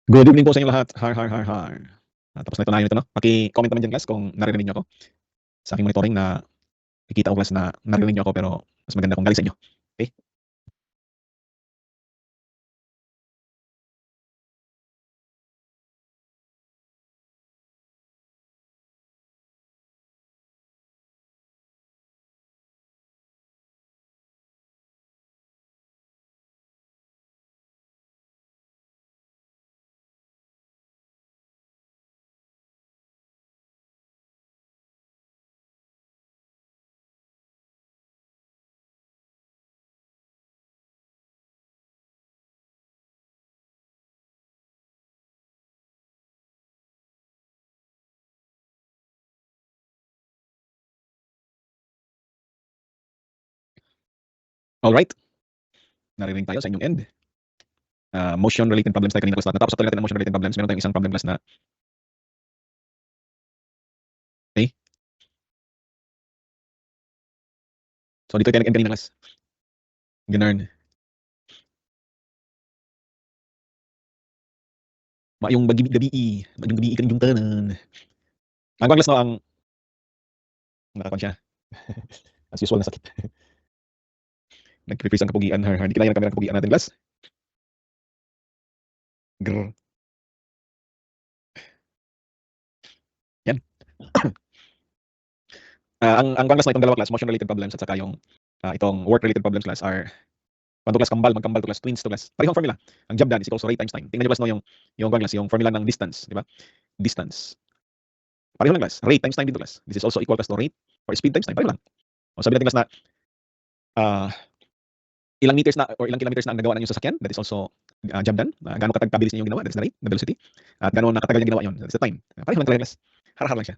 Good evening po sa inyo lahat. Har, har, har, har. Tapos na ito na yun ito 'no. Paki-comment naman diyan class kung naririnig niyo ako. Sa aking monitoring na nakikita ko class na naririnig niyo ako pero mas maganda kung galing sa inyo. Okey? Alright, naririnig tayo sa inyong end. Motion related problems tayo kanina class. Natapos na talaga natin ang motion related problems. Meron tayong isang problem class na okey. So dito tayo nag-end kanina class. Ganun. Maayong gabi, maayong gabi kaninyong tanan. Ang kuwan class 'no, ang nakakuwan siya. As usual na sakit. Nagpi-freeze ang kapugian, har, har. Di kinaya ng kamera ang kapugian natin class. Grr. Yan. Ang kuwan class na itong dalawa class, motion related problems at saka yung itong work related problems class are kuwan 'to class, kambal, magkambal 'to class, twins 'to class. Parehong formula. Ang job done is equals to rate times time. Tingnan niyo class 'no, yung kuwan class, yung formula ng distance, di ba? Distance. Pareho lang class, rate times time dito class. This is also equal class to rate or speed times time, pareho lang. O sabihin natin class na ah, ilang meters na or ilang kilometers na ang nagawa ng iyong sasakyan, that is also job done. Gaano kabilis niyo yung ginawa, that is the rate, the velocity. At gaano na katagal niya ginawa yun, that is the time. Pareho lang talaga class. Har-har lang siya.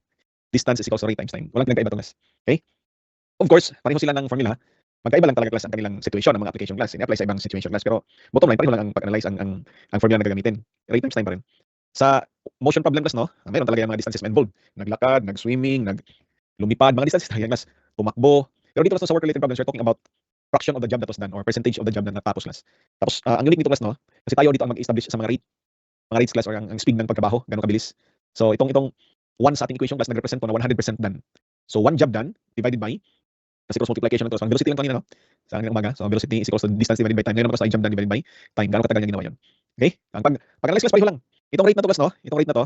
Distance is equals to rate times time. Walang pinagkaiba 'to class. Okay? Of course, pareho sila ng formula. Magkaiba lang talaga class ang kanilang situation ng mga application class. Ini-apply sa ibang situation class pero bottom line pareho lang ang pag-analyze ang formula na gagamitin. Rate times time pa rin. Sa motion problem class 'no, meron talaga yung mga distances na involved. Naglakad, nag-swimming, lumipad, mga distances yan class, tumakbo. Pero dito class sa work related problems, we're talking about fraction of the job that was done or percentage of the job na natapos class. Tapos ang unique nito class 'no, kasi tayo dito ang mag-establish sa mga rates class or ang speed ng pagtrabaho, gaano kabilis. So itong 1 sa ating equation class nagrepresent po na 100% done. So 1 job done divided by kasi cross multiplication lang 'to. So ang velocity lang kanina 'no, sa hanggang umaga. So ang velocity is equals to distance divided by time. Ngayon naman class ay job done divided by time. Gaano katagal niya ginawa 'yon. Okay? Ang pag-analyze class pareho lang. Itong rate na 'to class 'no, itong rate na 'to,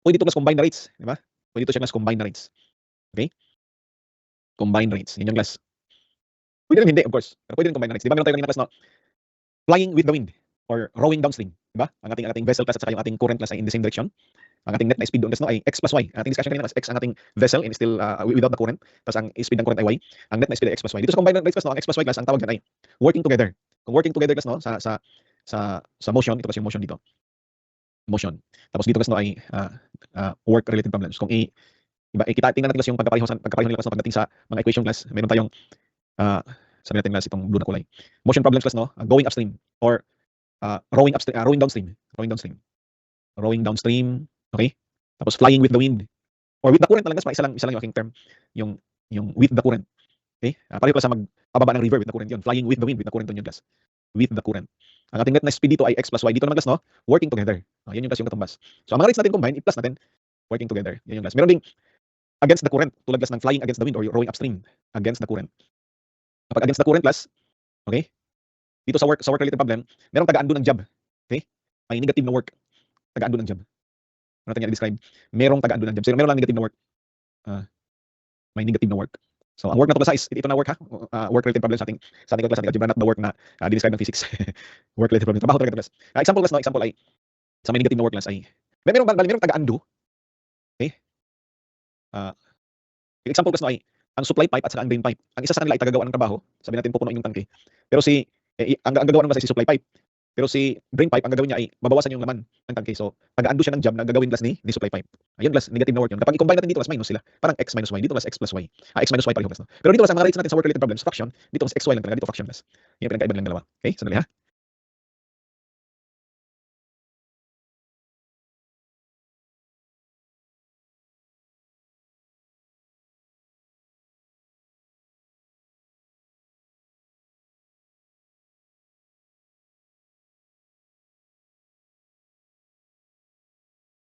pwede ito class combine na rates, di ba? Pwede ito siya class combine na rates. Okay? Combine rates. Yun yung class. Pwede rin hindi, of course. Pero pwede rin combine na rates. Di ba meron tayo kanina class na flying with the wind or rowing downstream, di ba? Ang ating vessel class at saka yung ating current class ay in the same direction. Ang ating net na speed doon class no ay x plus y. Ang ating discussion kanina class x ang ating vessel and still without the current. Tapos ang speed ng current ay y. Ang net na speed ay x plus y. Dito sa combine rates class no, ang x plus y class ang tawag diyan ay working together. Kung working together class no sa motion, ito kasi yung motion dito. Motion. Tapos dito class no ay work related problems. Kung diba, tingnan natin class yung pagkapareho nila class no pagdating sa mga equation class. Meron tayong sabihin natin class itong blue na kulay. Motion problems class no, going upstream or rowing upstream, rowing downstream, rowing downstream. Rowing downstream, okay? Tapos flying with the wind or with the current na lang class, isa lang yung aking term, yung with the current. Okay? Pareho class sa magpababa ng river with the current yun. Flying with the wind with the current yun class. With the current. Ang ating net na speed dito ay x plus y. Dito naman class no, working together. Yun yung class yung katumbas. So ang mga rates natin combine, i-plus natin working together. Yun yung class. Meron ding against the current tulad class ng flying against the wind or rowing upstream against the current. Kapag against the current class, okay? Dito sa work related problem, merong taga-undo ng job. Okay? May negative na work. Taga-undo ng job. Ano natin i-describe? Merong taga-undo ng job. So meron lang negative na work. May negative na work. So ang work na to class is ito na work ha. Work related problem sa ating class, algebra, not the work na di-describe ng physics. Work related problem. Trabaho talaga class. Example class no, example ay sa may negative na work class ay merong taga-undo. Okay? Example class no ay ang supply pipe at saka ang drain pipe. Ang isa sa kanila ay tagagawa ng trabaho. Sabihin natin pupunuin yung tangke. Pero ang gagawa naman kasi si supply pipe. Pero si drain pipe ang gagawin niya ay babawasan yung laman ng tangke. So taga-undo siya ng job na gagawin class ni supply pipe. Ayun class, negative na work yun. Kapag i-combine natin dito class minus sila. Parang x minus y. Dito class x plus y. X minus y pareho class no. Pero dito class ang mga rates natin sa work related problems, fraction, dito class xy lang talaga, dito fraction class. Yan pinagkaiba lang dalawa. Okay? Sandali ha.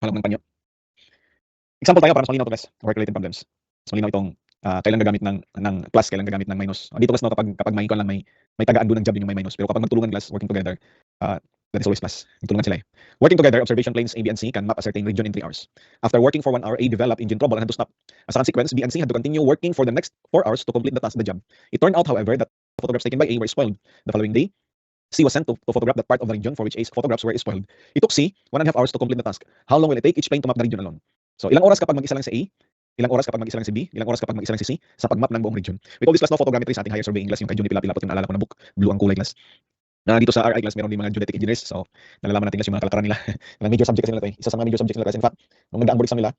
Walang panyo. Example tayo para mas malinaw 'to guys, work-related problems. Mas malinaw itong, kailan gagamit ng plus, kailan gagamit ng minus. Dito guys 'no, kapag may ikuan lang, may tagaan doon ng job, yun yung may minus. Pero kapag magtulungan guys, working together, that is always plus. Magtulungan sila eh. Working together, observation planes A, B, and C can map a certain region in 3 hours. After working for 1 hour, A developed engine trouble and had to stop. As a consequence, B and C had to continue working for the next 4 hours to complete the job. It turned out, however, that photographs taken by A were spoiled. The following day, C was sent to photograph that part of the region for which A's photographs were spoiled. It took C 1.5 hours to complete the task. How long will it take each plane to map the region alone? So, ilang oras kapag mag-isa lang si A, ilang oras kapag mag-isa lang si B, ilang oras kapag mag-isa lang si C sa pagmap ng buong region. We call this class no photogrammetry sa ating higher surveying class, yung kay Juni Pilapilapot, yung naalala ko na book, blue ang kulay class. Na dito sa RI class meron din mga geodetic engineers, so nalalaman natin class yung mga kalakaran nila. Mga major subject kasi nila 'to eh. Isa sa mga major subjects nila class. In fact, nung nagdaang board exam nila,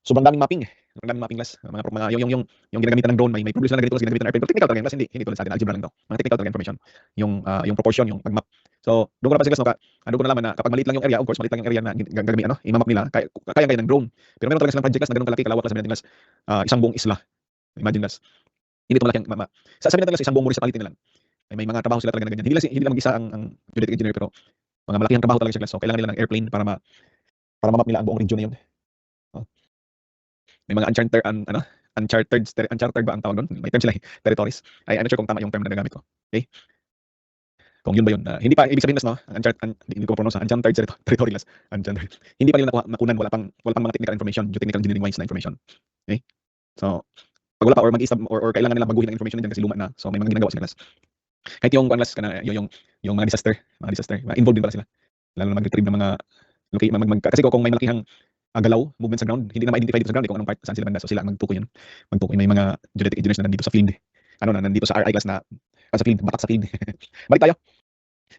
sobrang daming mapping. Sobrang daming mapping class. Mga yung ginagamitan ng drone, may problems na ganito kasi ginagamitan ng airplane. Pero technical talaga yung class, hindi tulad sa atin, algebra lang 'to. Mga technical talaga information. Yung proportion, yung pagmap. So, doon ko napansin class no, doon ko nalaman na kapag maliit lang yung area, of course maliit lang yung area na gagamitin imamap nila, kaya ng drone. Pero meron talaga silang project class na ganun kalaki, kalawak class, sabi natin class, isang buong isla. Imagine class. Hindi ito malaki ang sabi natin class, isang buong municipality na lang. May mga trabaho sila talaga na ganyan. Hindi lang mag-isa ang geodetic engineer, pero mga malakihang trabaho talaga siya class. So, kailangan nila ng airplane para mamap nila ang buong region na yun. Oh. May mga uncharted ba ang tawag doon? May term sila territories. I'm not sure kung tama yung term na nagamit ko. Okay? Kung yun ba yun, hindi pa ibig sabihin class no, hindi ko pronounce, uncharted territory class. Uncharted. Hindi pa nila makunan, wala pang mga technical information, geotechnical engineering wise na information. Okay? So, pag wala pa or mag-istab or kailangan nila baguhin ang information nila kasi luma na. So, may mga ginagawa sila class. Kahit yung class kana yung mga disaster, involved din pala sila. Lalo na mag-retrieve ng mga kasi kung may malakihang galaw, movement sa ground, hindi na ma-identify dito sa ground kung anong part saan sila banda. So, sila ang magtukoy yun. May mga geodetic engineers na nandito sa field. Nandito sa RI class na sa field, batak sa field. Balik tayo.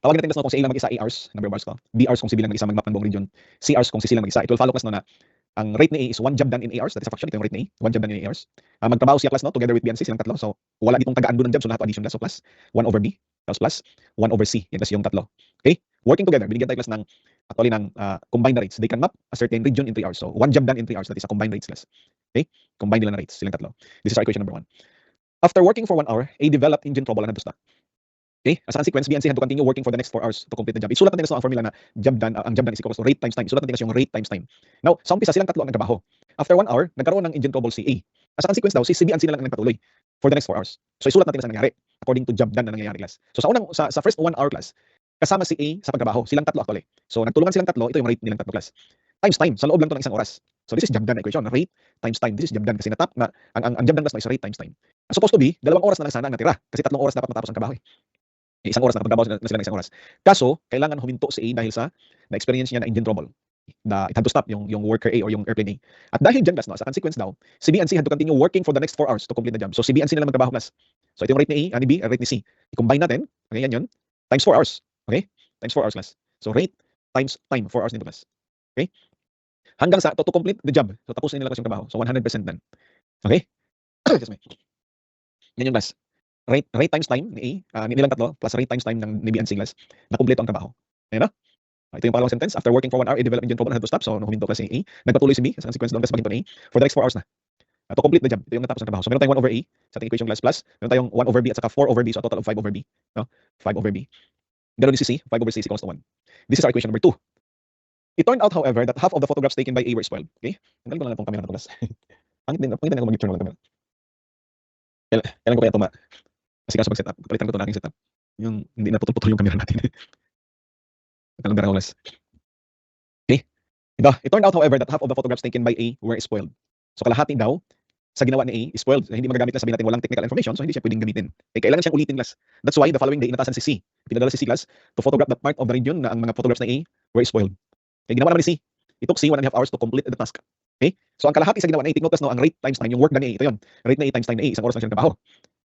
Tawagin natin class no, kung si A lang mag-isa, A hours, number of hours ko. B hours kung si B lang mag-isa magmap ng buong region. C hours kung si C lang mag-isa. It will follow class no na ang rate ni A is 1 job done in A hours. That is a fraction. Ito yung rate ni A. 1 job done in A hours. Magtrabaho siya class no, together with B and C, silang tatlo. So, wala ditong tagaan doon ng job. So, lahat addition class. So, class 1 over B plus 1 over C. Yan kasi yung tatlo. Okay? Working together. Binigyan tayo class ng actually ng combined rates. They can map a certain region in 3 hours. So, 1 job done in 3 hours. That is a combined rates class. Okay? Combined nila na rates. Silang tatlo. This is our equation number 1. After working for 1 hour, A developed engine trouble and had to stop. Okay? As a consequence, B and C had to continue working for the next 4 hours to complete the job. Isulat natin so ang formula na job done, ang job done is equal to rate times time. Isulat natin kasi yung rate times time. Now, sa umpisa silang tatlo ang nagtrabaho. After 1 hour, nagkaroon ng engine trouble si A. As a consequence daw, si B and C na lang ang nagpatuloy for the next 4 hours. So isulat natin sa nangyari according to job done na nangyayari class. So sa first 1 hour class, kasama si A sa pagtrabaho, silang tatlo actually. So nagtulungan silang tatlo, ito yung rate nilang tatlo class. Times time, sa loob lang to ng isang oras. So this is job done equation, rate times time. This is job done kasi natap na ang job done class is rate times time. Supposed to be 2 oras na lang sana ang natira kasi 3 oras dapat matapos ang trabaho. Isang oras na pagtrabaho na sila ng isang oras. Kaso, kailangan huminto si A dahil sa na-experience niya na engine trouble. It had to stop yung worker A or yung airplane A. At dahil dyan, class, no, sa consequence daw, si B and C had to continue working for the next 4 hours to complete the job. So, si B and C na lang magtrabaho, class. So, ito yung rate ni A, ni B, rate ni C. I-combine natin, okay, yan yun, times 4 hours. Okay? Times 4 hours, class. So, rate times time, 4 hours nito, class. Okay? Hanggang sa, to complete the job. So, tapusin nila kasi yung trabaho. So, 100% done. Okay? Excuse me. Yan yung class. Rate times time ni A, nilang tatlo, plus rate times time ng ni B and C class, na kumpleto ang trabaho. Ayan na? Ito yung pangalawang sentence. After working for 1 hour, A developed engine trouble and had to stop. So, huminto class si A. Nagpatuloy si B, as a consequence doon, class maging A, for the next 4 hours na. To complete the job. Ito yung natapos ng trabaho. So, meron tayong 1 over A sa ating equation class plus, meron tayong 1 over B at saka 4 over B, so a total of 5 over B. No? 5 over B. Ganun din si C, 5 over C is equals to 1. This is our equation number 2. It turned out, however, that half of the photographs taken by A were spoiled. Okay? Tanggalin ko lang itong camera na ito, class. Pangit din ako mag-turn ng camera. Kailan ko kaya ito kasi kaso pag-setup, palitan ko ito na aking setup. Yung hindi na putol-putol yung camera natin. Talang darang oras. Okay? It turned out, however, that half of the photographs taken by A were spoiled. So, kalahati daw sa ginawa ni A is spoiled. Hindi magagamit na, sabihin natin walang technical information, so hindi siya pwedeng gamitin. Kailangan siyang ulitin, class. That's why the following day, inatasan si C. Pinadala si C, class, to photograph that part of the region na ang mga photographs ni A were spoiled. Ginawa naman ni C. It took C 1.5 hours to complete the task. Okay? So, ang kalahati sa ginawa ni A, take note, no, ang rate times time, yung work done ni A, ito yun. Rate na A times time ni A, isang oras lang siya nagtrabaho.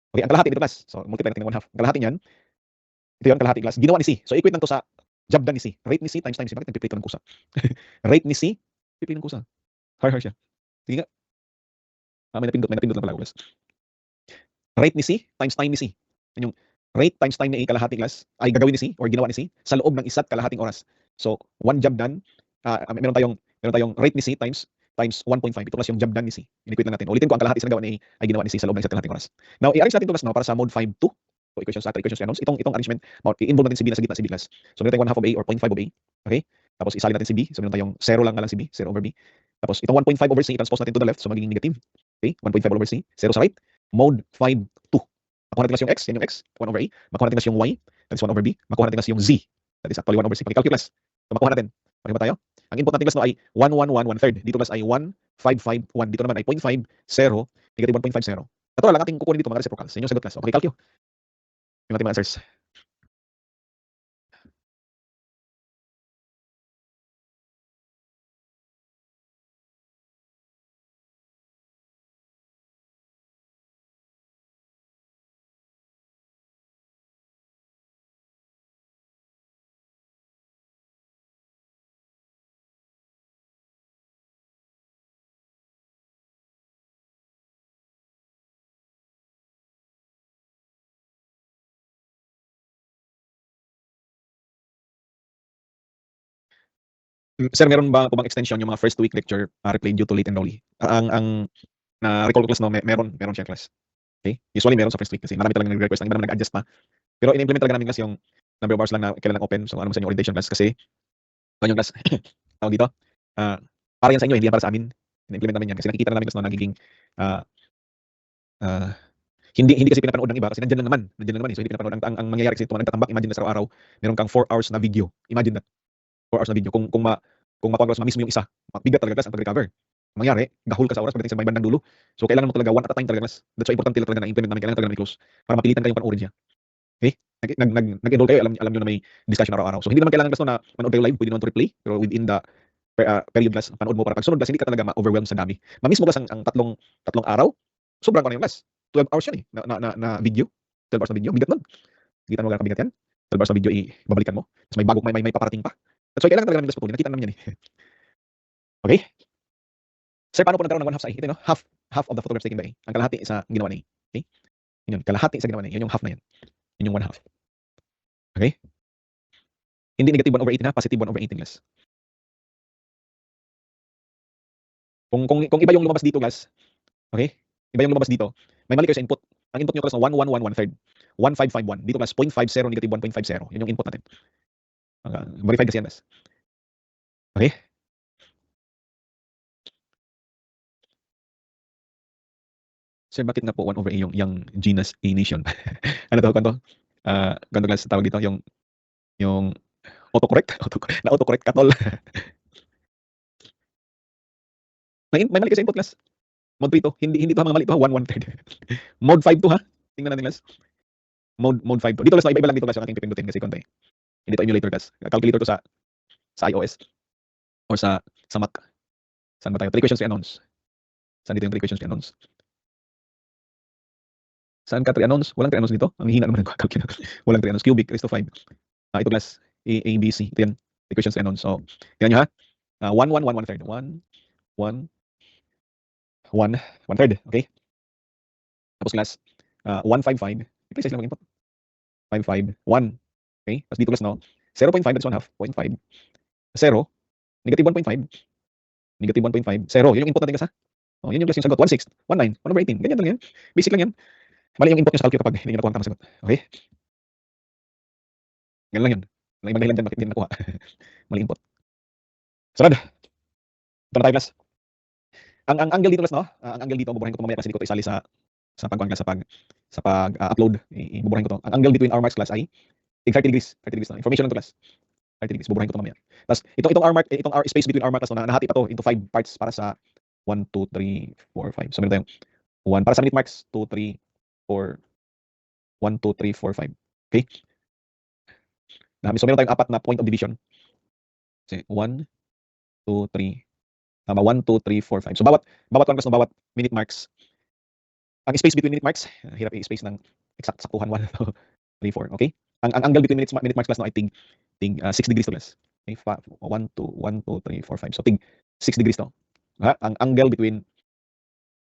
Okay, ang kalahati dito, class. So, multiply natin ng 1/2. Ang kalahati niyan, ito yun, kalahati, class. Ginawa ni C. So, equate lang to sa job done ni C. Rate ni C times time C. Bakit nagpiprito ng kusa? Rate ni C, piprito ng kusa. Har siya. Sige nga. May napindot lang pala, class. Rate ni C times time ni C. Yan yung rate times time ni A kalahati, class, ay gagawin ni C or ginawa ni C sa loob ng isa't kalahating oras. So, 1 job done, meron tayong rate ni C times 1.5. Ito class yung job done ni C. Inequate lang natin. Ulitin ko, ang kalahati sa gawa ni A ay ginawa ni C sa loob ng isa't kalahating oras. Now, i-arrange natin ito, class, no, para sa mode 5.2 two equations A, three equations B unknowns. Itong arrangement, i-involve natin si B na sa gitna, si B class. So meron tayong 1/2 of A or 0.5 of A. Okay? Tapos isalin natin si B. So meron tayong 0 lang na lang si B, 0 over B. Tapos itong 1.5 over C, i-transpose natin to the left, so magiging negative. Okay? 1.5 all over C, 0 sa right. Mode 5, 2. Makuha natin yung X, yan yung X, 1 over A. Makuha natin yung Y, that is 1 over B. Makuha natin yung Z, that is actually 1 over C. Pag-calculus, so makuha natin. Okay ba tayo? Ang input natin class no ay 1, 1, 1, 1/3. Dito class ay 1, 5, 5, 1. Dito naman ay 0.5, 0, negative 1.50. Natural lang ating kukunin dito mga reciprocals. Yan yung sagot class. Okay, calculate. Yung ating mga answers. Sir, meron ba po bang extension yung mga first week lecture replayed due to late enrollee? Ang na-recall ko class no, meron siya class. Okay? Usually meron sa first week kasi marami talagang nag-request, ang iba naman nag-adjust pa. Pero in-implement talaga namin class yung number of hours lang na kailan lang open. So ano sa inyo orientation class kasi yung class tawag dito. Para yan sa inyo, hindi yan para sa amin. In-implement namin yan kasi nakikita na namin class no, nagiging hindi kasi pinapanood ng iba kasi nandiyan lang naman so hindi pinapanood. Ang mangyayari kasi ito nagtatambak, imagine na sa araw meron kang 4 hours na video. Imagine that. 4 hours na video. Kung makuha mo mismo yung isa, bigat talaga class ang pag-recover. Mangyari, gahol ka sa oras pagdating sa may bandang dulo. So kailangan mo talaga one at a time talaga class. That's why importante talaga na implement namin, kailangan talaga close para mapilitan kayong panoorin siya. Okay? Nag-enroll kayo, alam niyo na may discussion araw-araw. So hindi naman kailangan class no na manood kayo live, pwede naman to replay, pero within the period class, panood mo para pag sunod class hindi ka talaga ma-overwhelm sa dami. Mamismo class ang tatlong araw. Sobrang ano yung class. 12 hours yan na video. 12 hours na video. Bigat nun. Kita mo gano'ng kabigat yan. 12 hours na video ibabalikan mo. Tapos may paparating pa. That's why kailangan talaga namin class patuloy. Nakita namin yan Okay? Sir, paano po nagkaroon ng 1/2 sa A? Ito no? Half of the photographs taken by A. Ang kalahati sa ginawa ni A. Okay? Yun, kalahati sa ginawa ni A. Yun yung half na yan. Yun yung 1/2. Okay? Hindi negative 1 over 18 ha, positive 1 over 18 class. Kung iba yung lumabas dito class, okay? Iba yung lumabas dito, may mali kayo sa input. Ang input nyo class na 1, 1, 1, 1/3. 1551. Dito class 0.50, negative 1.50. Yun yung input natin. Verified kasi yan class. Okay? Sir, bakit nga po 1 over A yung genus A nation? Ano to? Kanto class tawag dito yung autocorrect na autocorrect katol. may mali kasi input class. Mode 3 to. Hindi to mga mali to, 1, 1/3. Mode 5 to ha. Tingnan natin class. Mode 5 to. Dito class iba lang dito class yung aking pipindutin kasi konti. Hindi to emulator class. Calculator to sa iOS or sa Mac. Saan ba tayo? 3 questions to announce. Saan dito yung 3 questions to announce? Saan ka 3 announce? Walang 3 announce dito. Ang hina naman ng calculator. Walang 3 announce. Cubic raised to 5. Ito class A, B, C. Ito yan. 3 questions to announce. So, tingnan nyo ha. 1, 1, 1, 1/3. 1, 1, 1, 1/3. Okay? Tapos class 1, 5, 5. I-precise lang mag-input. 5, 5, 1. Okay? Tapos dito class no. 0.5, that's 1/2. 0.5. 0. Negative 1.5. Negative 1.5. 0. Yun yung input natin class ha. Oh, yun yung class yung sagot. 1/6. 1/9. 1 over 18. Ganyan lang yan. Basic lang yan. Mali yung input nyo sa calculator kapag hindi nyo nakuha ang tamang sagot. Okay? Ganun lang yun. Walang ibang dahilan dyan bakit hindi nakuha. Mali input. Sunod. Ito na tayo class. Ang angle dito class no? Ang angle dito bubuhayin ko mamaya kasi hindi ko ito isali sa pag upload. Bubuhayin ko to. Ang angle between our marks class ay 30 degrees. 30 degrees na. Information lang to class. 30 degrees. Bubuhayin ko to mamaya. Tapos itong our mark, itong our space between our marks no, nahati pa to into 5 parts para sa 1, 2, 3, 4, 5. So meron tayong 1 para sa minute marks, 2, 3, 4, 1, 2, 3, 4, 5. Okay? So meron tayong 4 na point of division. Kasi 1, 2, 3. Tama, 1, 2, 3, 4, 5. So bawat one class no, bawat minute marks. Ang space between minute marks, hirap i-space ng saktuhan 1, 2, 3, 4. Okay? Ang angle between minute marks class no ay tig 6 degrees to class. Okay? 1, 2, 1, 2, 3, 4, 5. So tig 6 degrees to. Ha? Ang angle between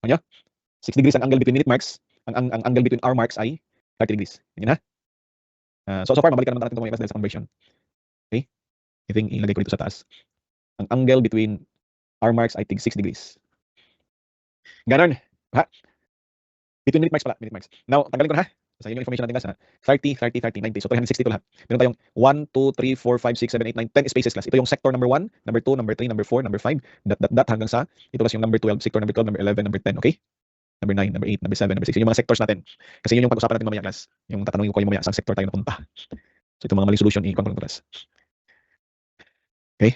6 degrees ang angle between minute marks. Ang angle between hour marks ay 30 degrees. Ganyan ha? So far, mabalikan naman natin ito mga dahil sa conversion. Okay? I think ilagay ko dito sa taas. Ang angle between hour marks ay tig 6 degrees. Ganon. Ha? Between minute marks pala. Minute marks. Now, tanggalin ko na ha. Basta yun yung information natin class ha. 30, 30, 30, 90. So 360 to lahat. Meron tayong 1, 2, 3, 4, 5, 6, 7, 8, 9, 10 spaces class. Ito yung sector number 1, number 2, number 3, number 4, number 5, dot hanggang sa ito class yung number 12, sector number 12, number 11, number 10, okay? Number 9, number 8, number 7, number 6. Yun yung mga sectors natin. Kasi yun yung pag-usapan natin mamaya class. Yung tatanungin ko kayo mamaya saan sector tayo napunta. So ito mga maling solution i-con ko class. Okay?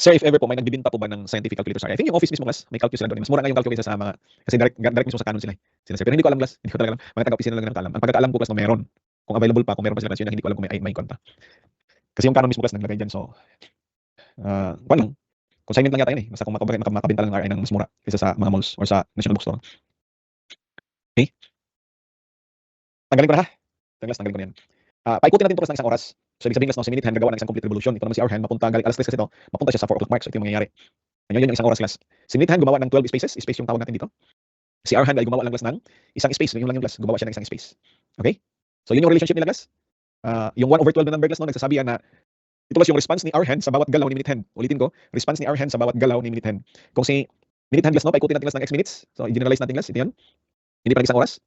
Sir, if ever po may nagbibenta po ba ng scientific calculator sa akin? I think yung office mismo class, may calculus sila doon. Mas mura nga yung calculator sa mga kasi direct mismo sa Canon sila. Sila sir. Pero hindi ko alam class. Hindi ko talaga alam. Mga taga-opisina lang nakakaalam. Ang pagkakaalam ko class no meron. Kung available pa, kung meron pa sila class, yun ang hindi ko alam kung may icon pa. Kasi yung Canon mismo class naglagay diyan. So kuwan lang. Consignment lang yata yun eh. Basta kung makabenta lang ng RI ng mas mura kaysa sa mga malls or sa National Bookstore. Okay? Tanggalin ko na ha. Tanggalin ko na yan. Paikutin natin ito class ng isang oras. So ibig sabihin class no, si minute hand gagawa ng isang complete revolution. Ito naman si hour hand mapunta galing alas 3 kasi ito. Mapunta siya sa 4 o'clock mark. So ito yung mangyayari. Yun yung isang oras class. Si minute hand gumawa ng 12 spaces. Space yung tawag natin dito. Si hour hand ay gumawa lang class ng isang space. Yung lang yung class. Gumawa siya ng isang space. Okay? So yun yung relationship nila class. Yung 1/12 na number class no, nagsasabi yan na ito class yung response ni hour hand sa bawat galaw ni minute hand. Ulitin ko, response ni hour hand sa bawat galaw ni minute hand. Kung si minute hand class no, paikutin natin class ng x minutes. So i-generalize natin class. Ito yan. Hindi pa lang isang oras.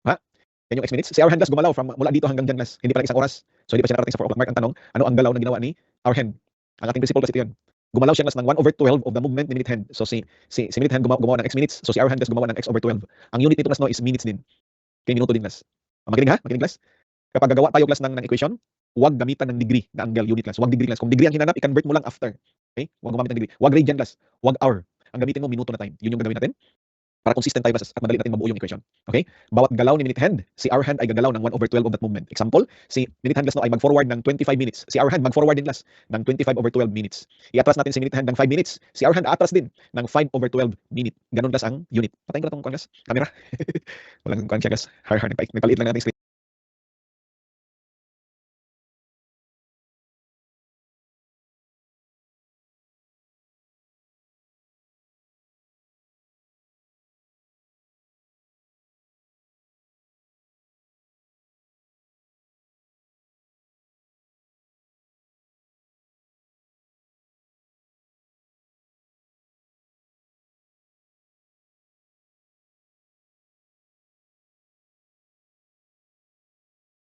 Ha? Yan yung x minutes. Si hour hand class gumalaw from mula dito hanggang dyan class. Hindi pa lang isang oras. So hindi pa siya nakarating sa 4 o'clock mark. Ang tanong, ano ang galaw na ginawa ni hour hand? Ang ating principle class ito yan. Gumalaw siya class ng 1/12 of the movement ni minute hand. So si minute hand gumawa ng x minutes. So si hour hand class gumawa ng x/12. Ang unit nito class no is minutes din. Kaya minuto din class. Magaling ha? Magaling class. Kapag gagawa tayo class ng equation, huwag gamitan ng degree na angle unit class. Huwag degree class. Kung degree ang hinanap, i-convert mo lang after. Okay? Huwag gumamit ng degree. Huwag radian class. Huwag hour. Ang gamitin mo minuto na time. Yun yung gagawin natin. Para consistent tayo at madali natin mabuo yung equation. Okay? Bawat galaw ni minute hand, si hour hand ay gagalaw ng 1/12 of that movement. Example, si minute hand class no ay mag-forward ng 25 minutes. Si hour hand mag-forward din class ng 25/12 minutes. I-atras natin si minute hand ng 5 minutes. Si hour hand atras din ng 5/12 minute. Ganun class ang unit. Patayin ko na itong class. Camera. Walang kuwan siya class. Hard. Nagpaliit lang natin screen.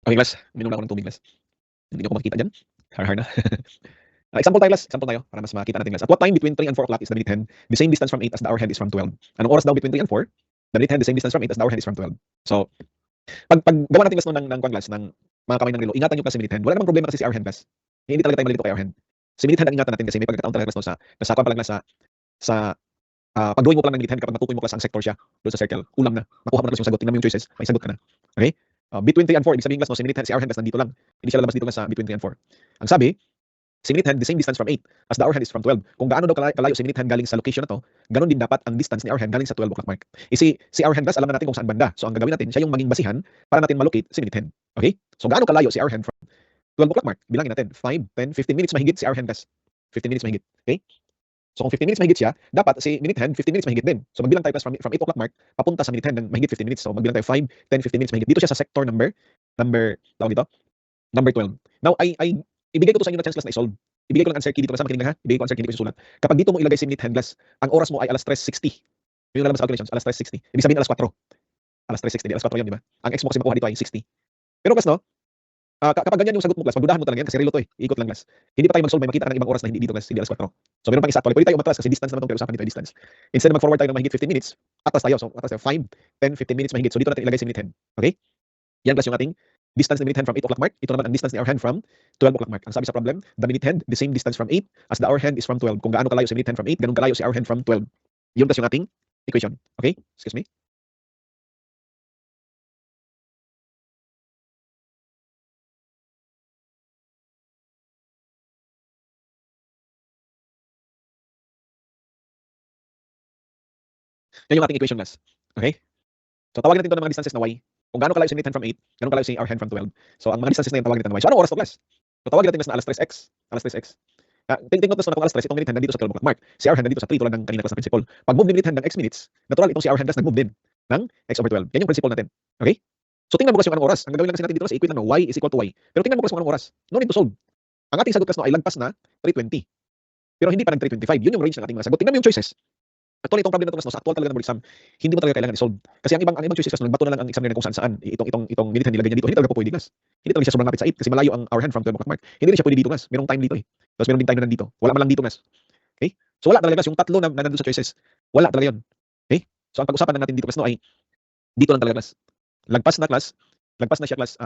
Okay class. Minom lang ako ng tubig class. Hindi niyo ako makikita dyan. Hard na. Example tayo class. Example tayo para mas makita natin class. At what time between 3 and 4 o'clock is the minute hand? The same distance from 8 as the hour hand is from 12. Anong oras daw between 3 and 4? The minute hand the same distance from 8 as the hour hand is from 12. So pag gawa natin class no, ng kwan class ng mga kamay ng relo, ingatan niyo class si minute hand. Wala namang problema kasi si hour hand class. Hindi talaga tayo malilito kay hour hand. Si minute hand ang ingatan natin kasi may pagkakataon talaga class no, sa kwan pa lang class sa pag-drawing mo pa lang ng minute hand kapag natukoy mo class ang sector siya doon sa circle, ulam na. Makuha mo na class yung sagot. Tingnan mo yung choices, may sagot ka na. Okay? Between 3 and 4, ibig sabihin class no, si minute hand, si hour hand class nandito lang. Hindi siya lalabas dito class sa between 3 and 4. Ang sabi, si minute hand the same distance from 8 as the hour hand is from 12. Kung gaano daw kalayo si minute hand galing sa location na to, ganun din dapat ang distance ni hour hand galing sa 12 o'clock mark. Si hour hand class alam na natin kung saan banda. So ang gagawin natin, siya yung maging basihan para natin malocate si minute hand. Okay? So gaano kalayo si hour hand from 12 o'clock mark? Bilangin natin, 5, 10, 15 minutes mahigit si hour hand class. 15 minutes mahigit. Okay? So kung 15 minutes mahigit siya, dapat si minute hand 15 minutes mahigit din. So magbilang tayo class from 8 o'clock mark papunta sa minute hand ng mahigit 15 minutes. So magbilang tayo 5, 10, 15 minutes mahigit. Dito siya sa sector number tawag dito, number 12. Now I ibigay ko to sa inyo na chance class na i-solve. Ibigay ko lang answer key dito sa makinig lang ha. Ibigay ko answer key dito isusulat. Kapag dito mo ilagay si minute hand class, ang oras mo ay alas 3:60. Yung lalabas sa calculations, alas 3:60. Ibig sabihin alas 4. Alas 3:60, alas 4 yun, di ba? Ang x mo kasi makuha dito ay 60. Pero class no, kapag ganyan yung sagot mo class, magdudahan mo talaga yan kasi relo to eh. Iikot lang class. Hindi pa tayo mag-solve, may makita ka ng ibang oras na hindi dito class, hindi alas 4. So meron pang isa actually. Pwede tayo umatras kasi distance naman itong pero usapan dito ay distance. Instead mag-forward tayo ng mahigit 15 minutes, atras tayo. So atras tayo 5, 10, 15 minutes mahigit. So dito natin ilagay si minute hand. Okay? Yan class yung ating distance ni minute hand from 8 o'clock mark. Ito naman ang distance ni hour hand from 12 o'clock mark. Ang sabi sa problem, the minute hand the same distance from 8 as the hour hand is from 12. Kung gaano kalayo si minute hand from 8, ganun kalayo si hour hand from 12. Yun class yung ating equation. Okay? Excuse me. Yan yung ating equation class. Okay? So tawagin natin ito ng mga distances na y. Kung gaano kalayo si minute hand from 8, gaano kalayo si hour hand from 12. So ang mga distances na yun tawagin natin ng y. So anong oras to class? So tawagin natin class na alas 3x. Alas 3x. Take note na kung alas 3, itong minute hand nandito sa 12 o'clock mark. Si hour hand nandito sa 3 tulad ng kanina class na principle. Pag move ni minute hand ng x minutes, natural itong si hour hand class nag-move din ng x/12. Yan yung principle natin. Okay? So tingnan mo class yung anong oras. Ang gagawin lang kasi natin dito class, i-equate lang, no? Y is equal to Y. Pero tingnan mo class kung anong oras. No need to solve. Ang ating sagot class, no, ay lagpas na 3:20. Pero hindi pa nag 3:25. Yun yung range ng ating mga sagot. Tingnan mo yung choices. Actually, itong problem na ito, class, no, sa actual talaga ng board exam, hindi mo talaga kailangan i-solve. Kasi ang ibang choices, class, no, nagbato na lang ang examiner kung saan. Itong minute hand nilagay niya dito. Hindi talaga po pwede, class. Hindi talaga siya sobrang lapit sa 8 kasi malayo ang hour hand from 12 o'clock mark. Hindi rin siya pwede dito, class. Merong time dito eh. Tapos meron din time na nandito. Wala man lang dito, class. Okay? So wala talaga, class, yung tatlo na nandun sa choices. Wala talaga yun. Okay? So ang pag-usapan lang natin dito, class, no, ay dito lang talaga, class. Lagpas na, class. Lagpas na siya, class,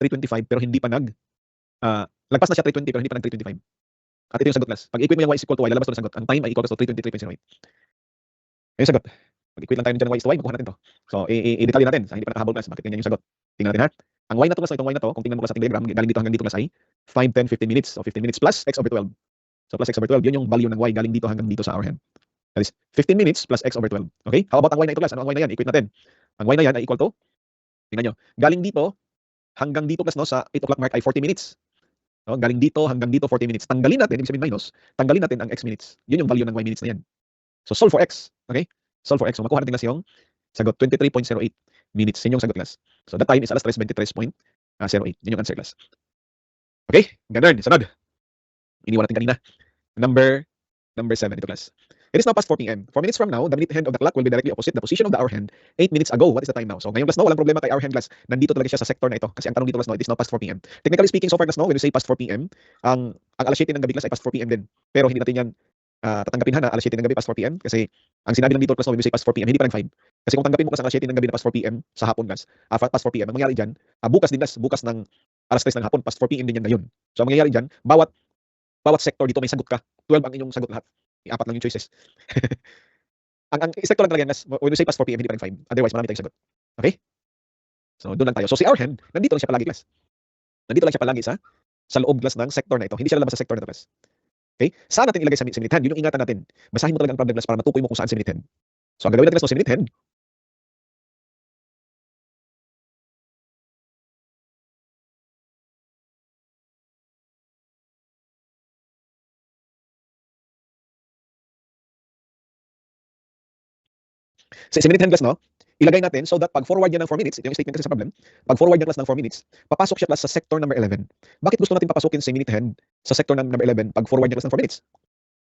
3:25 pero hindi pa lagpas na siya 3:20 pero hindi pa nag 3:25. At ito yung sagot, class. Pag equate mo yung y is equal to y, lalabas to ng sagot. Ang time ay equal to 3:23.08. Ayun sagot. Mag-equate lang tayo dyan ng y is to y, makuha natin to. So, i-detalye natin. Sa hindi pa nakahabol, class. Bakit ganyan yung sagot? Tingnan natin, ha? Ang y na to, class, itong y na to, kung tingnan mo, class, sa ating diagram, galing dito hanggang dito, class, ay 5, 10, 15 minutes. So, 15 minutes plus x over 12. So, plus x over 12, yun yung value ng y galing dito hanggang dito sa our hand. That is 15 minutes plus x over 12. Okay? How about ang y na ito, class? Ano ang y na yan? Equate natin. Ang y na yan ay equal to, tingnan nyo, galing dito hanggang dito, class, no, sa 8 o'clock mark ay 40 minutes. No, galing dito hanggang dito 40 minutes. Tanggalin natin, ibig sabihin minus, tanggalin natin ang x minutes. Yun yung value ng y minutes na yan. So solve for x, okay? Solve for x. So makuha natin class yung sagot 23.08 minutes. Yun yung sagot, class. So that time is alas 3:23.08. Yun yung answer, class. Okay? Ganun. Sunod. Iniwan natin kanina. Number 7 ito, class. It is now past 4 p.m. 4 minutes from now, the minute hand of the clock will be directly opposite the position of the hour hand 8 minutes ago. What is the time now? So ngayon, class, no, walang problema kay hour hand, class. Nandito talaga siya sa sector na ito. Kasi ang tanong dito, class, no, it is now past 4 p.m. Technically speaking, so far, class, no, when we say past 4 p.m., ang alas 7 ng gabi, class, ay past 4 p.m. din. Pero hindi natin yan tatanggapin, ha, na alas 7 ng gabi past 4 p.m. Kasi ang sinabi lang dito, class, no, when we say past 4 p.m., hindi pa rin 5. Kasi kung tanggapin mo, class, ang alas 7 ng gabi na past 4 p.m. sa hapon, class, past 4 p.m., ang mangyayari dyan, bukas din, class, bukas ng alas 3 ng hapon, past 4 p.m. din yan ngayon. So ang mangyayari dyan, bawat sector dito may sagot ka. 12 ang inyong sagot lahat. Apat lang yung choices. ang sector lang talaga yan, class, when we say past 4 p.m., hindi pa rin 5. Otherwise, marami tayong sagot. Okay? So doon lang tayo. So si our hand, nandito lang siya palagi, class. Nandito lang siya palagi sa loob, class, ng sector na ito. Hindi siya lalabas sa sector na ito, class. Okay? Saan natin ilagay sa minute hand? Yun yung ingatan natin. Basahin mo talaga ang problem, class, para matukoy mo kung saan sa minute hand. So ang gagawin natin, class, no, sa minute hand, sa minute hand, class, no, ilagay natin so that pag forward niya ng 4 minutes, ito yung statement kasi sa problem, pag forward niya, class, ng 4 minutes, papasok siya, class, sa sector number 11. Bakit gusto natin papasukin sa minute hand sa sector number 11 pag forward niya, class, ng 4 minutes?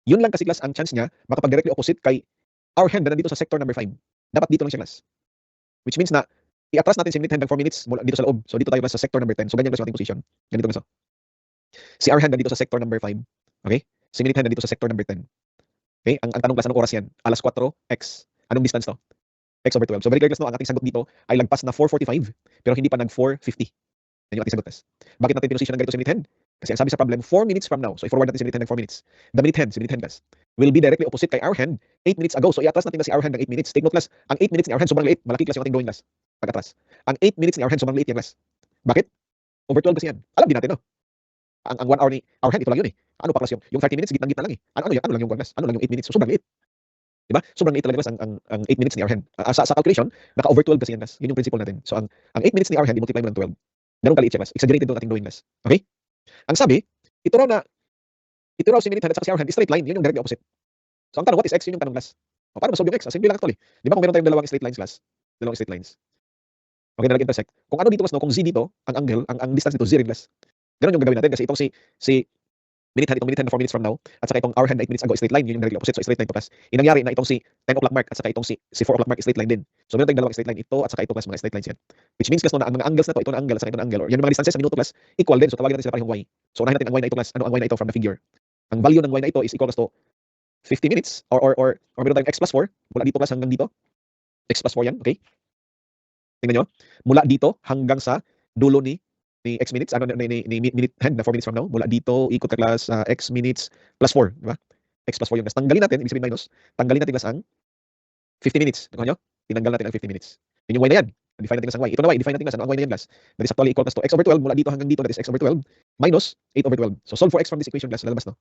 Yun lang kasi, class, ang chance niya makapag-directly opposite kay our hand na nandito sa sector number 5. Dapat dito lang siya, class. Which means na i-atras natin si minute hand ng 4 minutes mula dito sa loob. So dito tayo, class, sa sector number 10. So ganyan, class, yung ating position. Ganito, class. Si our hand nandito sa sector number 5. Okay? Si minute hand nandito sa sector number 10. Okay? Ang tanong, class, anong oras yan? Alas 4 x. Anong distance to? X over 12. So very clear, class, no, ang ating sagot dito ay lagpas na 4:45 pero hindi pa nag 4:50. Yan yung ating sagot, class. Bakit natin pinosisyon ng ganito sa minute hand? Kasi ang sabi sa problem, 4 minutes from now. So i-forward natin si minute hand ng 4 minutes. The minute hand, si minute hand, class, will be directly opposite kay our hand 8 minutes ago. So i-atras natin na si our hand ng 8 minutes. Take note, class, ang 8 minutes ni our hand sobrang liit. Malaki, class, yung ating drawing, class. Pag-atras. Ang 8 minutes ni our hand sobrang liit yan, class. Bakit? Over 12 kasi yan. Alam din natin, no? Ang 1 hour ni our hand, ito lang yun eh. Ano pa, class, yung 30 minutes, gitnang-gitna lang eh. Ano lang yung 1, class? Ano lang yung 8 minutes? So sobrang liit. Diba? Sobrang liit talaga, class, ang 8 minutes ni our hand. Sa calculation, naka-over 12 kasi yan, class. Yun yung principle natin. So ang 8 minutes ni our hand, i-multiply mo ng 12. Ganun kaliit siya, class. Exaggerated doon ating drawing, class. Okay? Ang sabi, ito raw si minute hand at saka si our hand, straight line, yun yung directly opposite. So ang tanong, what is x? Yun yung tanong, class. O, paano masolve yung x? Simple lang actually. Di ba kung meron tayong dalawang straight lines, class? Dalawang straight lines. Okay na nag-intersect. Kung ano dito, class, no? Kung z dito, ang angle, ang distance dito, z rin, class. Ganun yung gagawin natin kasi itong si itong minute hand na 4 minutes from now, at saka itong our hand na 8 minutes ago, straight line, yun yung directly opposite. So straight line to, class. Inangyari na itong si 10 o'clock mark at saka itong si 4 o'clock mark, straight line din. So meron tayong dalawang straight line, ito at saka ito, class, mga straight lines yan. Which means, class, no, na ang mga angles na to, ito na angle at saka ito na angle, or yan yung mga distances sa minuto, class, equal din. So tawagin natin sila parehong y. So unahin natin ang y na ito, class. Ano ang y na ito from the figure? Ang value ng y na ito is equal to 50 minutes or meron tayong x plus 4 mula dito, class, hanggang dito. X plus 4 yan, okay? Tingnan nyo. Mula dito hanggang sa dulo ni x minutes, ni minute hand na 4 minutes from now. Mula dito, ikot ka, class, x minutes plus 4. Diba? X plus 4 yung, class. Tanggalin natin, ibig sabihin minus. Tanggalin natin, class, ang 50 minutes. Nakuha nyo? Tinanggal natin ang 50 minutes. Yun yung y na yan. Define natin, class, ang y. Ito na y. Define natin, class, ano ang y na yan, class? That is actually equal to x over 12. Mula dito hanggang dito, that is x over 12 minus 8 over 12. So solve for x from this equation, class. Lalabas, no?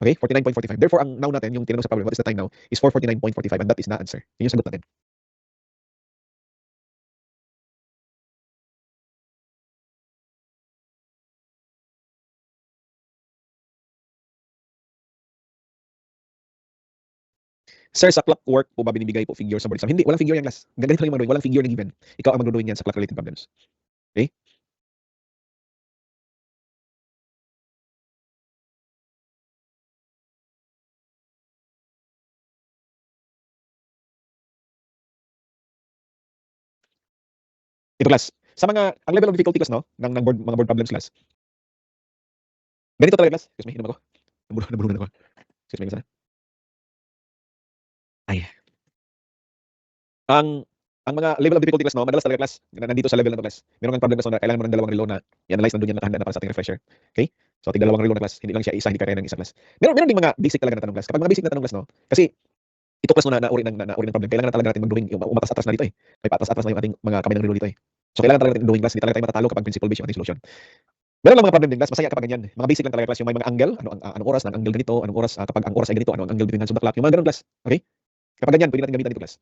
Okay? 49.45. Therefore, ang now natin, yung tinanong sa problem, what is the time now, is 4:49.45 and that is the answer. Yun yung sagot natin. Sir, sa clockwork po ba binibigay po figure sa board exam? Hindi, walang figure yan, class. Ganito lang yung mga drawing. Walang figure na given. Ikaw ang mag-drawing yan sa clock-related problems. Ito class, sa ang level of difficulty class 'no, ng mga board problems class, ganito talaga class. Excuse me, inom ako. Nabulunan ako. Excuse me, isa. Ay. Ang ang mga level of difficulty class 'no, madalas talaga class nandito sa level na 'to class. Meron kang problem class na kailangan mo ng dalawang relo na i-analyze nandun yan nakahanda na para sa ating refresher. Okay? So tig dalawang relo na class, hindi lang siya isa, hindi kaya ng isa class. Meron ding mga basic talaga na tanong class. Kapag mga basic na tanong class 'no, kasi ito class mo na uri ng problem, kailangan na talaga natin mag-drawing yung umatas-atas na dito eh. May paatas-atas na yung ating mga kamay ng relo dito eh. So kailangan talaga natin drawing class, hindi talaga tayo matatalo kapag principle based yung ating solution. Meron lang mga problem din class, masaya kapag ganyan. Mga basic lang talaga class, yung may mga angle, anong oras ng angle ganito, anong oras kapag ang oras ay ganito, ano ang angle between hands of the clock, yung mga ganun class. Okay? Kapag ganyan, pwede natin gamitan dito class.